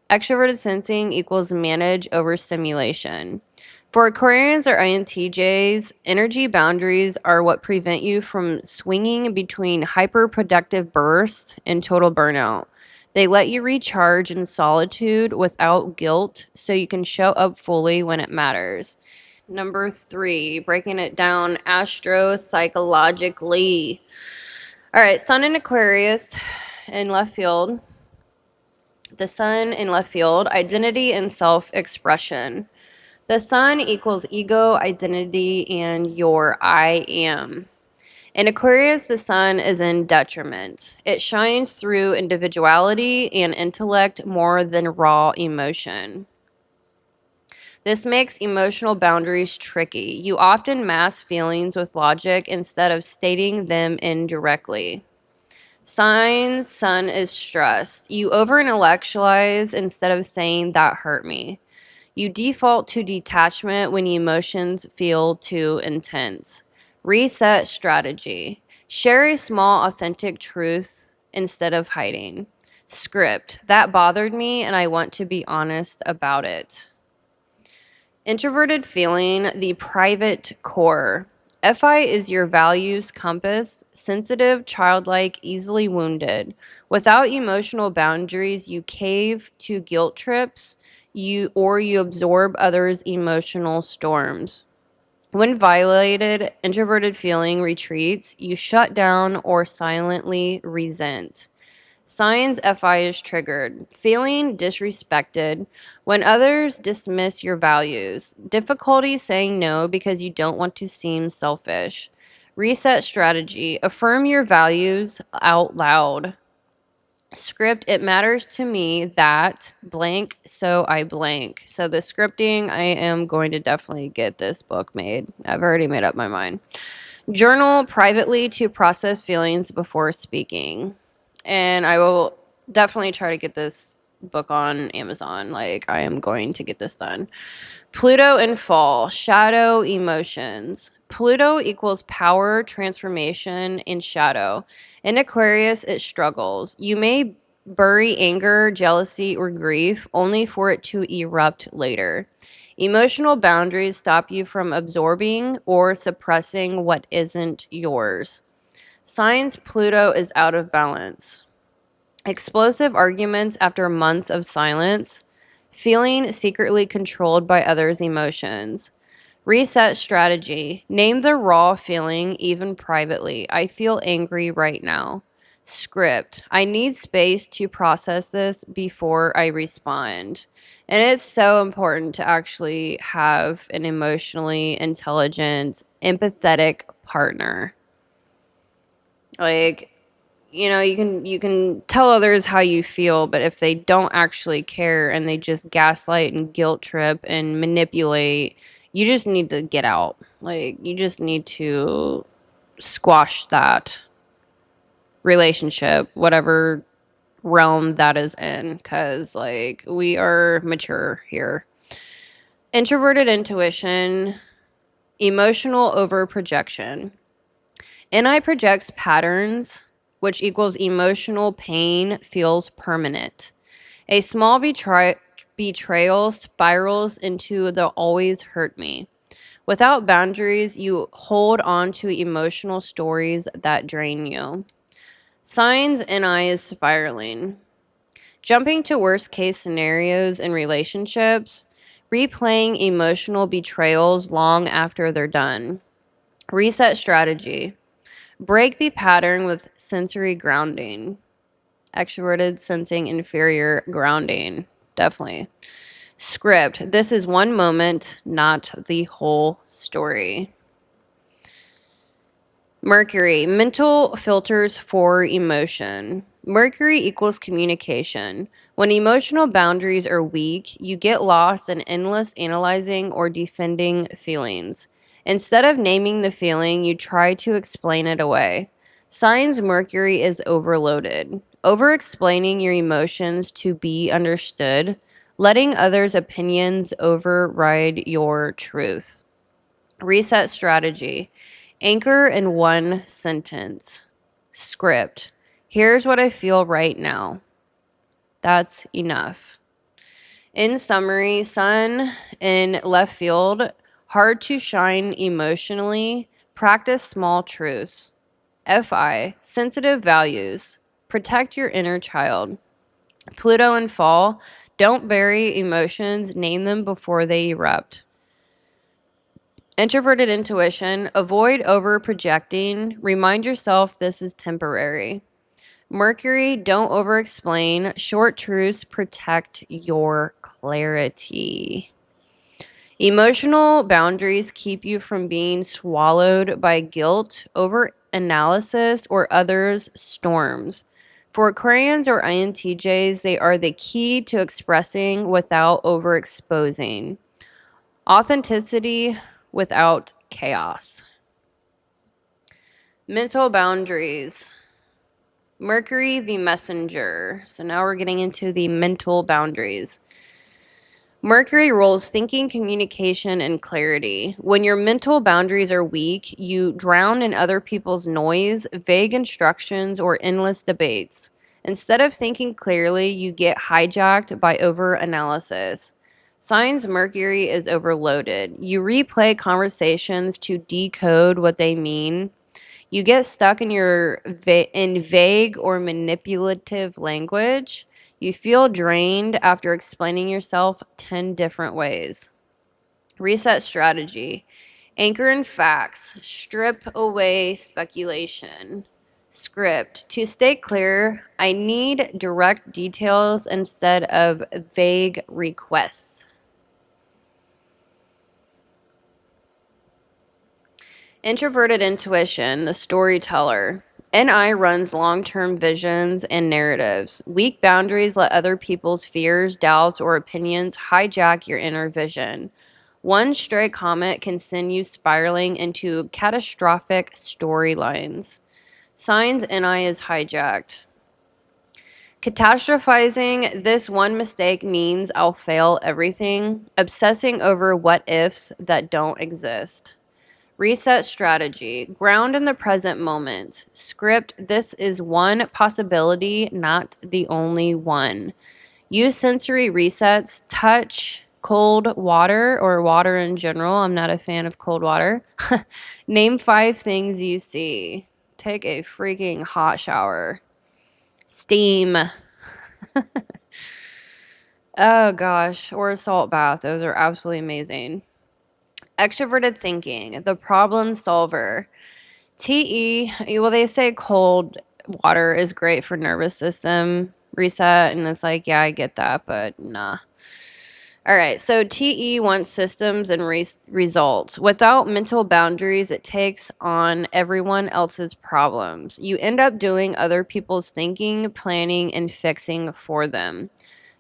Extroverted sensing equals manage overstimulation. For Aquarians or INTJs, energy boundaries are what prevent you from swinging between hyper-productive bursts and total burnout. They let you recharge in solitude without guilt so you can show up fully when it matters. Number 3, breaking it down astro-psychologically. All right, Sun in Aquarius in left field. The Sun in left field, identity and self-expression. The Sun equals ego, identity, and your I am. In Aquarius, the Sun is in detriment. It shines through individuality and intellect more than raw emotion. This makes emotional boundaries tricky. You often mask feelings with logic instead of stating them indirectly. Signs, Sun is stressed. You over-intellectualize instead of saying that hurt me. You default to detachment when emotions feel too intense. Reset strategy. Share a small, authentic truth instead of hiding. Script. That bothered me and I want to be honest about it. Introverted feeling, the private core. FI is your values compass, sensitive, childlike, easily wounded. Without emotional boundaries, you cave to guilt trips, you absorb others' emotional storms. When violated, introverted feeling retreats, you shut down or silently resent. Signs FI is triggered. Feeling disrespected when others dismiss your values. Difficulty saying no because you don't want to seem selfish. Reset strategy. Affirm your values out loud. Script, it matters to me that blank, so I blank. So the scripting, I am going to definitely get this book made. I've already made up my mind. Journal privately to process feelings before speaking. And I will definitely try to get this book on Amazon. Like, I am going to get this done. Pluto in fall, shadow emotions. Pluto equals power, transformation, and shadow. In Aquarius, it struggles. You may bury anger, jealousy, or grief only for it to erupt later. Emotional boundaries stop you from absorbing or suppressing what isn't yours. Signs Pluto is out of balance. Explosive arguments after months of silence. Feeling secretly controlled by others' emotions. Reset strategy. Name the raw feeling, even privately. I feel angry right now. Script. I need space to process this before I respond. And it's so important to actually have an emotionally intelligent, empathetic partner. Like, you can tell others how you feel, but if they don't actually care and they just gaslight and guilt trip and manipulate, you just need to get out. Like, you just need to squash that relationship, whatever realm that is in, because, like, we are mature here. Introverted intuition, emotional overprojection. NI projects patterns, which equals emotional pain feels permanent. A small betrayal spirals into the always hurt me. Without boundaries, you hold on to emotional stories that drain you. Signs NI is spiraling. Jumping to worst case scenarios in relationships, replaying emotional betrayals long after they're done. Reset strategy. Break the pattern with sensory grounding. Extroverted sensing inferior grounding. Definitely. Script. This is one moment, not the whole story. Mercury. Mental filters for emotion. Mercury equals communication. When emotional boundaries are weak, you get lost in endless analyzing or defending feelings. Instead of naming the feeling, you try to explain it away. Signs Mercury is overloaded. Over explaining your emotions to be understood, letting others' opinions override your truth. Reset strategy. Anchor in one sentence. Script. Here's what I feel right now. That's enough. In summary, sun in left field, hard to shine emotionally, practice small truths. FI, sensitive values, protect your inner child. Pluto in fall, don't bury emotions, name them before they erupt. Introverted intuition, avoid over projecting, remind yourself this is temporary. Mercury, don't over explain, short truths protect your clarity. Emotional boundaries keep you from being swallowed by guilt, over analysis, or others' storms. For Aquarians or INTJs, they are the key to expressing without overexposing. Authenticity without chaos. Mental boundaries. Mercury, the messenger. So now we're getting into the mental boundaries. Mercury rules thinking, communication, and clarity. When your mental boundaries are weak, you drown in other people's noise, vague instructions, or endless debates. Instead of thinking clearly, you get hijacked by over-analysis. Signs Mercury is overloaded. You replay conversations to decode what they mean. You get stuck in in vague or manipulative language. You feel drained after explaining yourself 10 different ways. Reset strategy. Anchor in facts. Strip away speculation. Script. To stay clear, I need direct details instead of vague requests. Introverted intuition, the storyteller. NI runs long-term visions and narratives. Weak boundaries let other people's fears, doubts, or opinions hijack your inner vision. One stray comment can send you spiraling into catastrophic storylines. Signs NI is hijacked. Catastrophizing, this one mistake means I'll fail everything. Obsessing over what ifs that don't exist. Reset strategy. Ground in the present moment. Script. This is one possibility, not the only one. Use sensory resets. Touch cold water or water in general. I'm not a fan of cold water. Name 5 things you see. Take a freaking hot shower. Steam. Oh gosh. Or a salt bath. Those are absolutely amazing. Extroverted thinking. The problem solver. TE, well, they say cold water is great for nervous system reset, and it's like, yeah, I get that, but nah. All right, so TE wants systems and results. Without mental boundaries, it takes on everyone else's problems. You end up doing other people's thinking, planning, and fixing for them.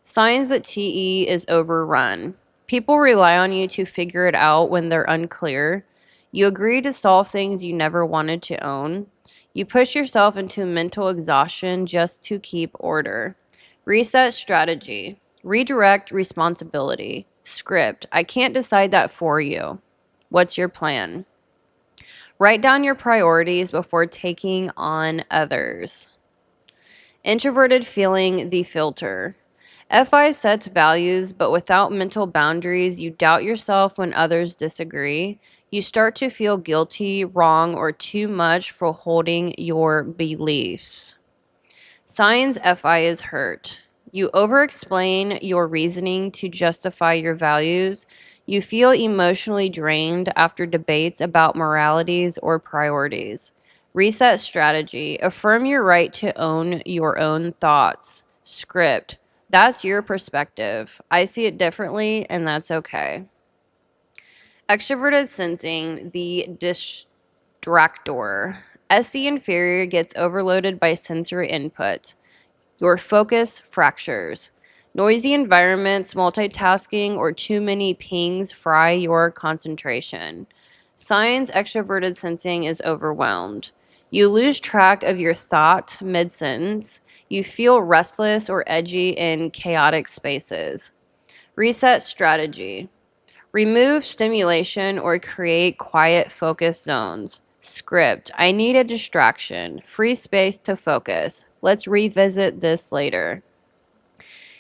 Signs that TE is overrun. People rely on you to figure it out when they're unclear. You agree to solve things you never wanted to own. You push yourself into mental exhaustion just to keep order. Reset strategy. Redirect responsibility. Script. I can't decide that for you. What's your plan? Write down your priorities before taking on others. Introverted feeling the filter. FI sets values, but without mental boundaries, you doubt yourself when others disagree. You start to feel guilty, wrong, or too much for holding your beliefs. Signs FI is hurt. You over-explain your reasoning to justify your values. You feel emotionally drained after debates about moralities or priorities. Reset strategy. Affirm your right to own your own thoughts. Script. That's your perspective. I see it differently, and that's okay. Extroverted sensing, the distractor. SE inferior gets overloaded by sensory input. Your focus fractures. Noisy environments, multitasking, or too many pings fry your concentration. Signs extroverted sensing is overwhelmed. You lose track of your thought mid-sentence. You feel restless or edgy in chaotic spaces. Reset strategy. Remove stimulation or create quiet focus zones. Script. I need a distraction. Free space to focus. Let's revisit this later.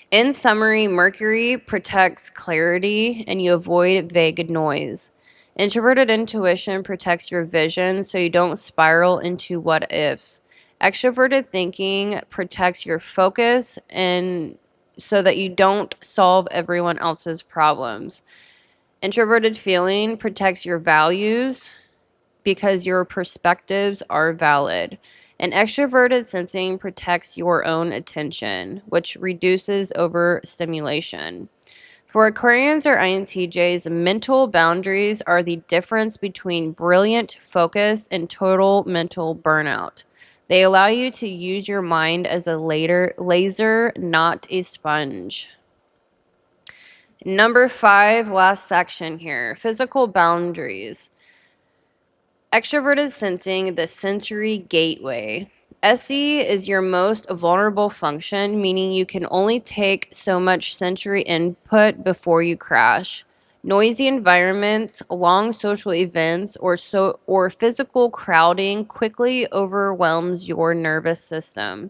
In summary, Mercury protects clarity and you avoid vague noise. Introverted intuition protects your vision so you don't spiral into what ifs. Extroverted thinking protects your focus and so that you don't solve everyone else's problems. Introverted feeling protects your values because your perspectives are valid. And extroverted sensing protects your own attention, which reduces overstimulation. For Aquarians or INTJs, mental boundaries are the difference between brilliant focus and total mental burnout. They allow you to use your mind as a laser, not a sponge. Number 5, last section here. Physical boundaries. Extroverted sensing, the sensory gateway. SE is your most vulnerable function, meaning you can only take so much sensory input before you crash. Noisy environments, long social events, or physical crowding quickly overwhelms your nervous system.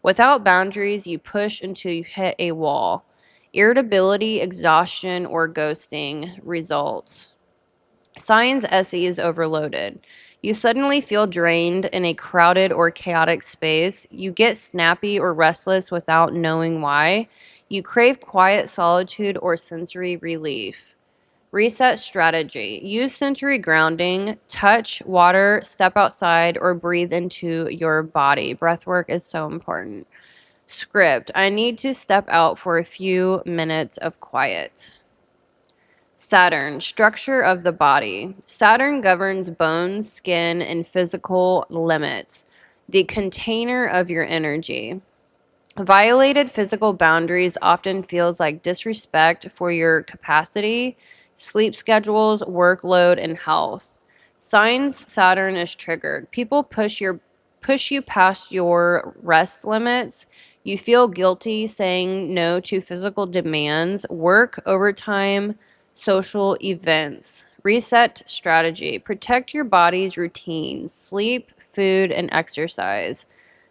Without boundaries, you push until you hit a wall. Irritability, exhaustion, or ghosting results. Signs SE is overloaded. You suddenly feel drained in a crowded or chaotic space. You get snappy or restless without knowing why. You crave quiet solitude or sensory relief. Reset strategy. Use sensory grounding, touch, water, step outside, or breathe into your body. Breath work is so important. Script. I need to step out for a few minutes of quiet. Saturn, structure of the body. Saturn governs bones, skin, and physical limits, the container of your energy. Violated physical boundaries often feels like disrespect for your capacity, sleep schedules, workload, and health. Signs Saturn is triggered. People push you past your rest limits. You feel guilty saying no to physical demands, work, overtime, social events. Reset strategy. Protect your body's routines, sleep, food, and exercise.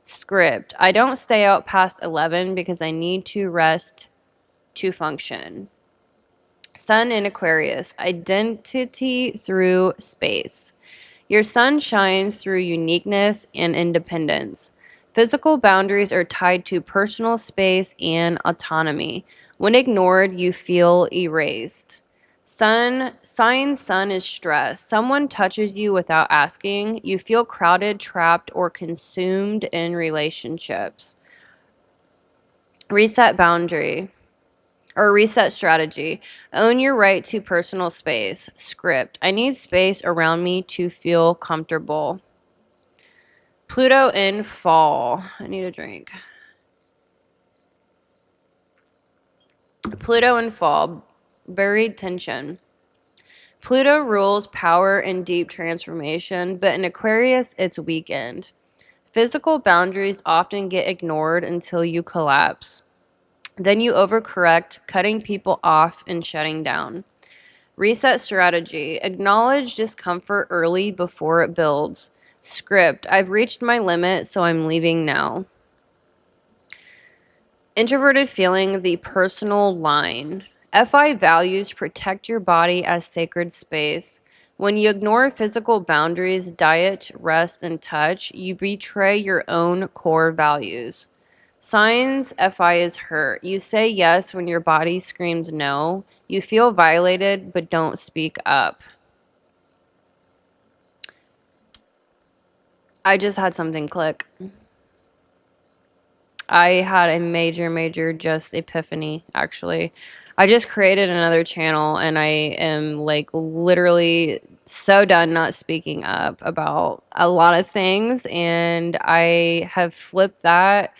Script. I don't stay out past 11 because I need to rest to function. Sun in Aquarius. Identity through space. Your sun shines through uniqueness and independence. Physical boundaries are tied to personal space and autonomy. When ignored, you feel erased. Sun is stress. Someone touches you without asking. You feel crowded, trapped, or consumed in relationships. Reset strategy. Own your right to personal space. Script. I need space around me to feel comfortable. Pluto in fall. I need a drink. Pluto in fall. Buried tension. Pluto rules power and deep transformation, but in Aquarius, it's weakened. Physical boundaries often get ignored until you collapse. Then you overcorrect, cutting people off and shutting down. Reset strategy. Acknowledge discomfort early before it builds. Script. I've reached my limit, so I'm leaving now. Introverted feeling, the personal line. FI values protect your body as sacred space. When you ignore physical boundaries, diet, rest, and touch, you betray your own core values. Signs FI is hurt. You say yes when your body screams no. You feel violated but don't speak up. I just had something click. I had a major just epiphany, actually. I just created another channel and I am like literally so done not speaking up about a lot of things, and I have flipped that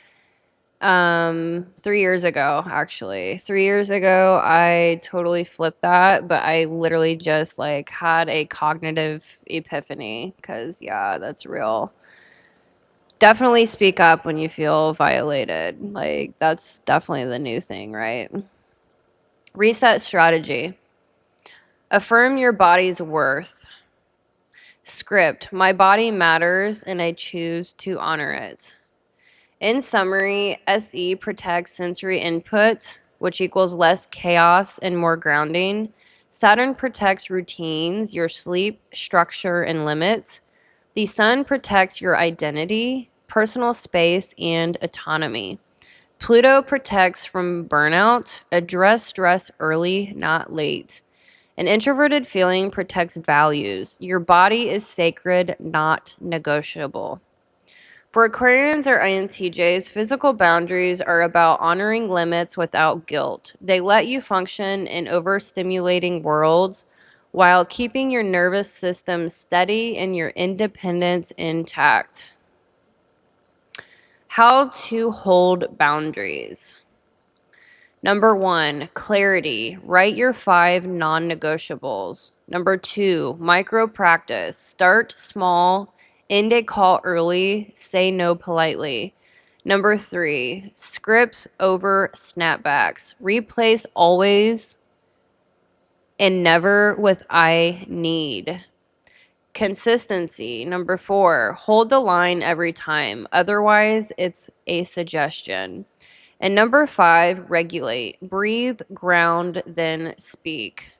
3 years ago, actually. 3 years ago I totally flipped that, but I literally just like had a cognitive epiphany, because yeah, that's real. Definitely speak up when you feel violated. Like, that's definitely the new thing, right? Reset strategy. Affirm your body's worth. Script. My body matters and I choose to honor it. In summary, SE protects sensory input, which equals less chaos and more grounding. Saturn protects routines, your sleep, structure, and limits. The sun protects your identity, personal space, and autonomy. Pluto protects from burnout. Address stress early, not late. An introverted feeling protects values. Your body is sacred, not negotiable. For Aquarians or INTJs, physical boundaries are about honoring limits without guilt. They let you function in overstimulating worlds while keeping your nervous system steady and your independence intact. How to hold boundaries. Number 1, clarity. Write your 5 non-negotiables. Number 2, micro practice. Start small, end a call early, say no politely. Number 3, scripts over snapbacks. Replace always and never with I need. Consistency. Number 4, hold the line every time. Otherwise, it's a suggestion. And number 5, regulate. Breathe, ground, then speak.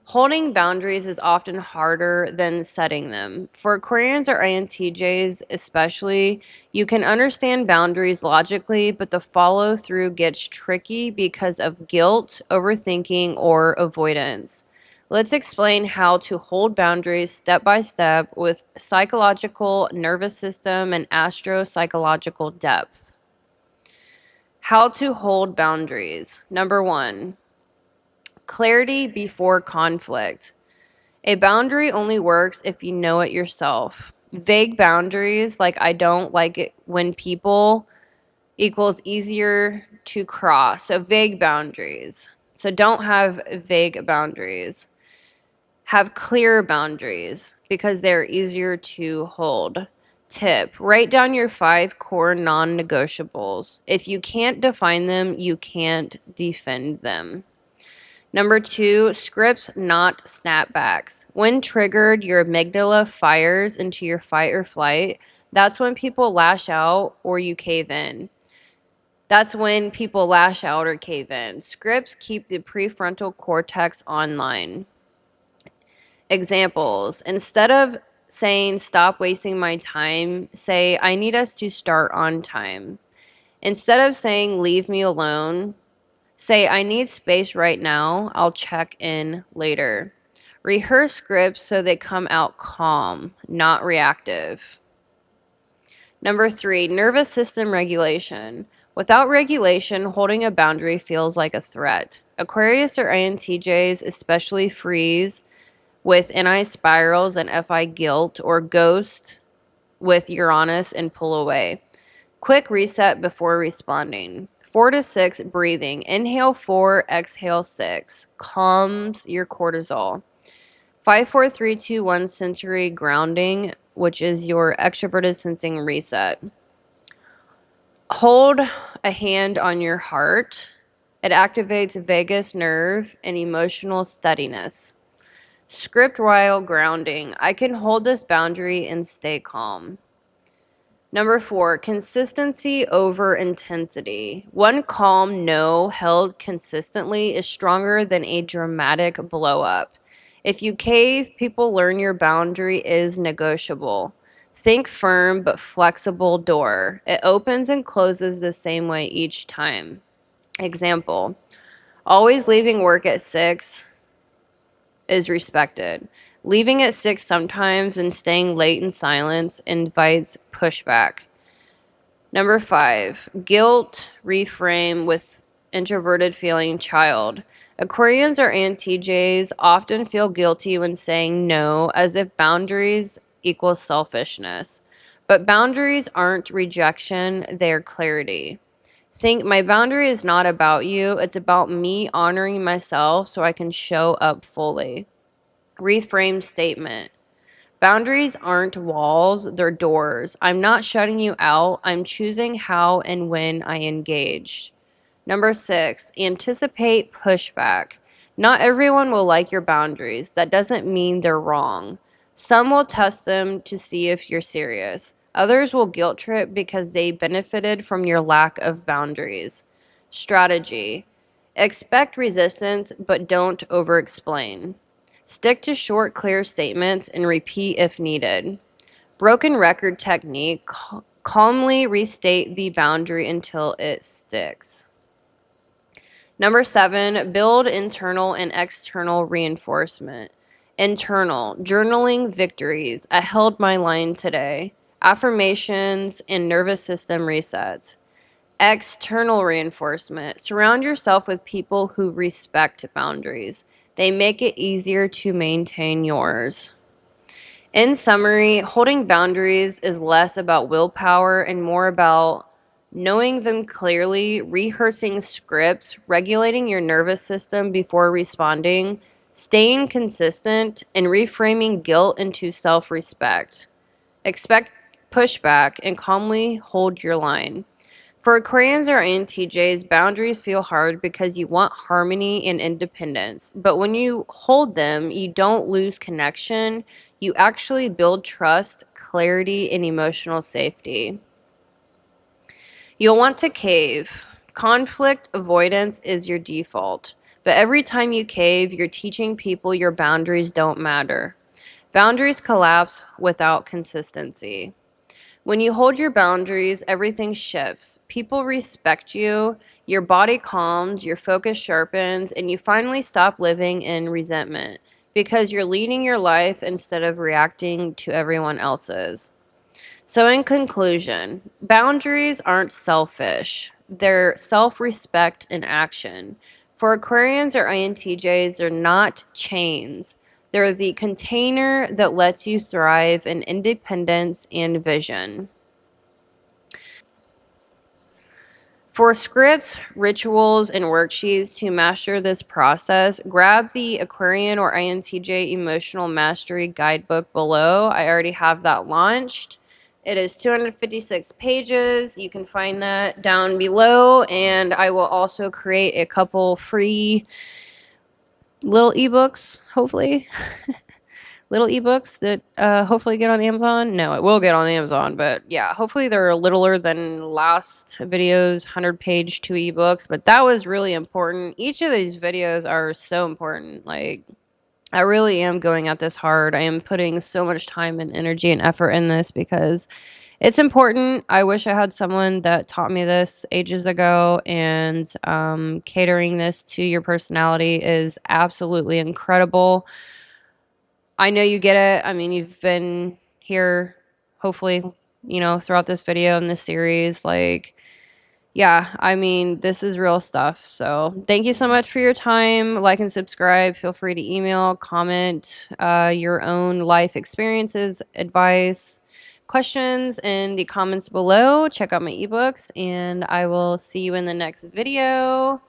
Holding boundaries is often harder than setting them. For Aquarians or INTJs especially, you can understand boundaries logically, but the follow through gets tricky because of guilt, overthinking, or avoidance. Let's explain how to hold boundaries step by step with psychological, nervous system, and astro-psychological depth. How to hold boundaries. Number 1, clarity before conflict. A boundary only works if you know it yourself. Vague boundaries, like I don't like it when people, equals easier to cross. So vague boundaries. So don't have vague boundaries. Have clear boundaries because they're easier to hold. Tip, write down your 5 core non-negotiables. If you can't define them, you can't defend them. Number 2, scripts, not snapbacks. When triggered, your amygdala fires into your fight or flight. That's when people lash out or you cave in. Scripts keep the prefrontal cortex online. Examples. Instead of saying, stop wasting my time, say, I need us to start on time. Instead of saying, leave me alone, say, I need space right now. I'll check in later. Rehearse scripts so they come out calm, not reactive. Number 3, nervous system regulation. Without regulation, holding a boundary feels like a threat. Aquarius or INTJs especially freeze with NI spirals and FI guilt, or ghost with Uranus and pull away. Quick reset before responding. 4 to 6, breathing. Inhale 4, exhale 6. Calms your cortisol. 5, 4, 3, 2, 1, sensory grounding, which is your extroverted sensing reset. Hold a hand on your heart. It activates vagus nerve and emotional steadiness. Script while grounding. I can hold this boundary and stay calm. Number 4, consistency over intensity. One calm no held consistently is stronger than a dramatic blow up. If you cave, people learn your boundary is negotiable. Think firm but flexible door. It opens and closes the same way each time. Example, always leaving work at 6 is respected. Leaving at 6 sometimes and staying late in silence invites pushback. Number 5, guilt reframe with introverted feeling child. Aquarians or INTJs often feel guilty when saying no, as if boundaries equal selfishness. But boundaries aren't rejection, they're clarity. Think, my boundary is not about you, it's about me honoring myself so I can show up fully. Reframe statement. Boundaries aren't walls, they're doors. I'm not shutting you out, I'm choosing how and when I engage. Number 6, anticipate pushback. Not everyone will like your boundaries. That doesn't mean they're wrong. Some will test them to see if you're serious. Others will guilt trip because they benefited from your lack of boundaries. Strategy. Expect resistance, but don't over-explain. Stick to short, clear statements and repeat if needed. Broken record technique. Calmly restate the boundary until it sticks. Number 7, build internal and external reinforcement. Internal, journaling victories. I held my line today. Affirmations and nervous system resets. External reinforcement. Surround yourself with people who respect boundaries. They make it easier to maintain yours. In summary, holding boundaries is less about willpower and more about knowing them clearly, rehearsing scripts, regulating your nervous system before responding, staying consistent, and reframing guilt into self-respect. Expect pushback and calmly hold your line. For Aquarians or INTJs, boundaries feel hard because you want harmony and independence. But when you hold them, you don't lose connection. You actually build trust, clarity, and emotional safety. You'll want to cave. Conflict avoidance is your default. But every time you cave, you're teaching people your boundaries don't matter. Boundaries collapse without consistency. When you hold your boundaries, everything shifts. People respect you, your body calms, your focus sharpens, and you finally stop living in resentment because you're leading your life instead of reacting to everyone else's. So in conclusion, boundaries aren't selfish. They're self-respect in action. For Aquarians or INTJs, they're not chains. They're the container that lets you thrive in independence and vision. For scripts, rituals, and worksheets to master this process, grab the Aquarian or INTJ Emotional Mastery Guidebook below. I already have that launched. It is 256 pages. You can find that down below, and I will also create a couple free little ebooks, hopefully. Little ebooks that hopefully get on Amazon. No, it will get on Amazon, but yeah, hopefully they're littler than last video's 100-page 2 ebooks, but that was really important. Each of these videos are so important. Like, I really am going at this hard. I am putting so much time and energy and effort in this because it's important. I wish I had someone that taught me this ages ago, and catering this to your personality is absolutely incredible. I know you get it. I mean, you've been here, hopefully, throughout this video and this series. Like, yeah, I mean, this is real stuff. So thank you so much for your time. Like and subscribe. Feel free to email, comment your own life experiences, advice, questions in the comments below. Check out my ebooks, and I will see you in the next video.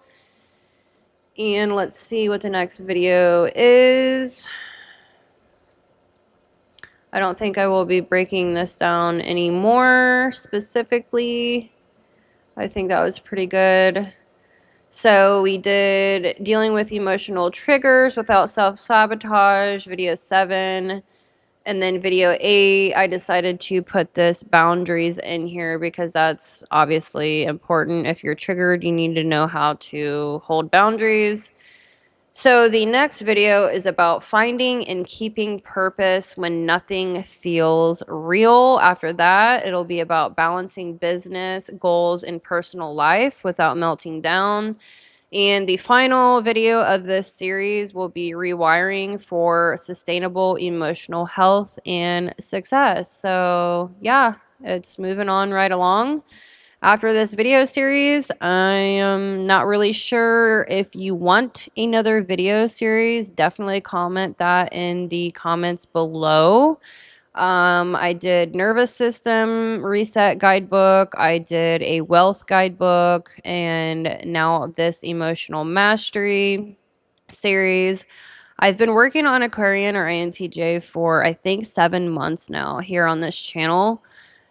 And let's see what the next video is. I don't think I will be breaking this down anymore specifically. I think that was pretty good. So we did dealing with emotional triggers without self-sabotage, video 7. And then video 8, I decided to put this boundaries in here because that's obviously important. If you're triggered, you need to know how to hold boundaries. So the next video is about finding and keeping purpose when nothing feels real. After that, it'll be about balancing business, goals, and personal life without melting down. And the final video of this series will be rewiring for sustainable emotional health and success. So yeah, it's moving on right along. After this video series, I am not really sure if you want another video series. Definitely comment that in the comments below. I did nervous system reset guidebook. I did a wealth guidebook, and now this emotional mastery series. I've been working on Aquarian or INTJ for I think 7 months now here on this channel.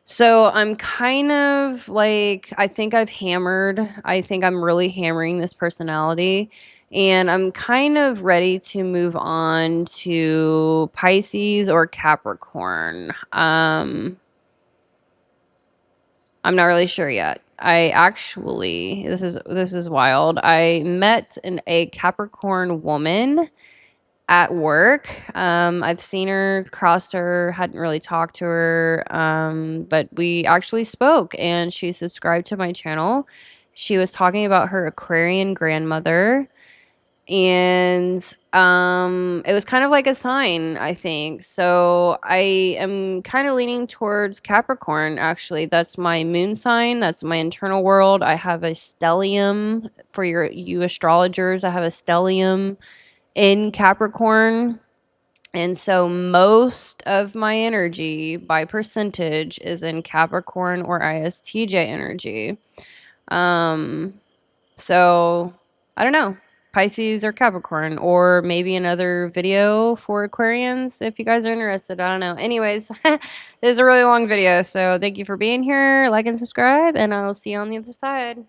So I'm kind of like, I think I'm really hammering this personality, and I'm kind of ready to move on to Pisces or Capricorn. I'm not really sure yet. This is wild. I met a Capricorn woman at work. I've seen her, crossed her, hadn't really talked to her, but we actually spoke, and she subscribed to my channel. She was talking about her Aquarian grandmother, and it was kind of like a sign, I think. So I am kind of leaning towards Capricorn, actually. That's my moon sign. That's my internal world. I have a stellium for you astrologers. I have a stellium in Capricorn. And so most of my energy by percentage is in Capricorn or ISTJ energy. So I don't know, Pisces or Capricorn, or maybe another video for Aquarians if you guys are interested. I don't know. Anyways, this is a really long video, so thank you for being here. Like and subscribe, and I'll see you on the other side.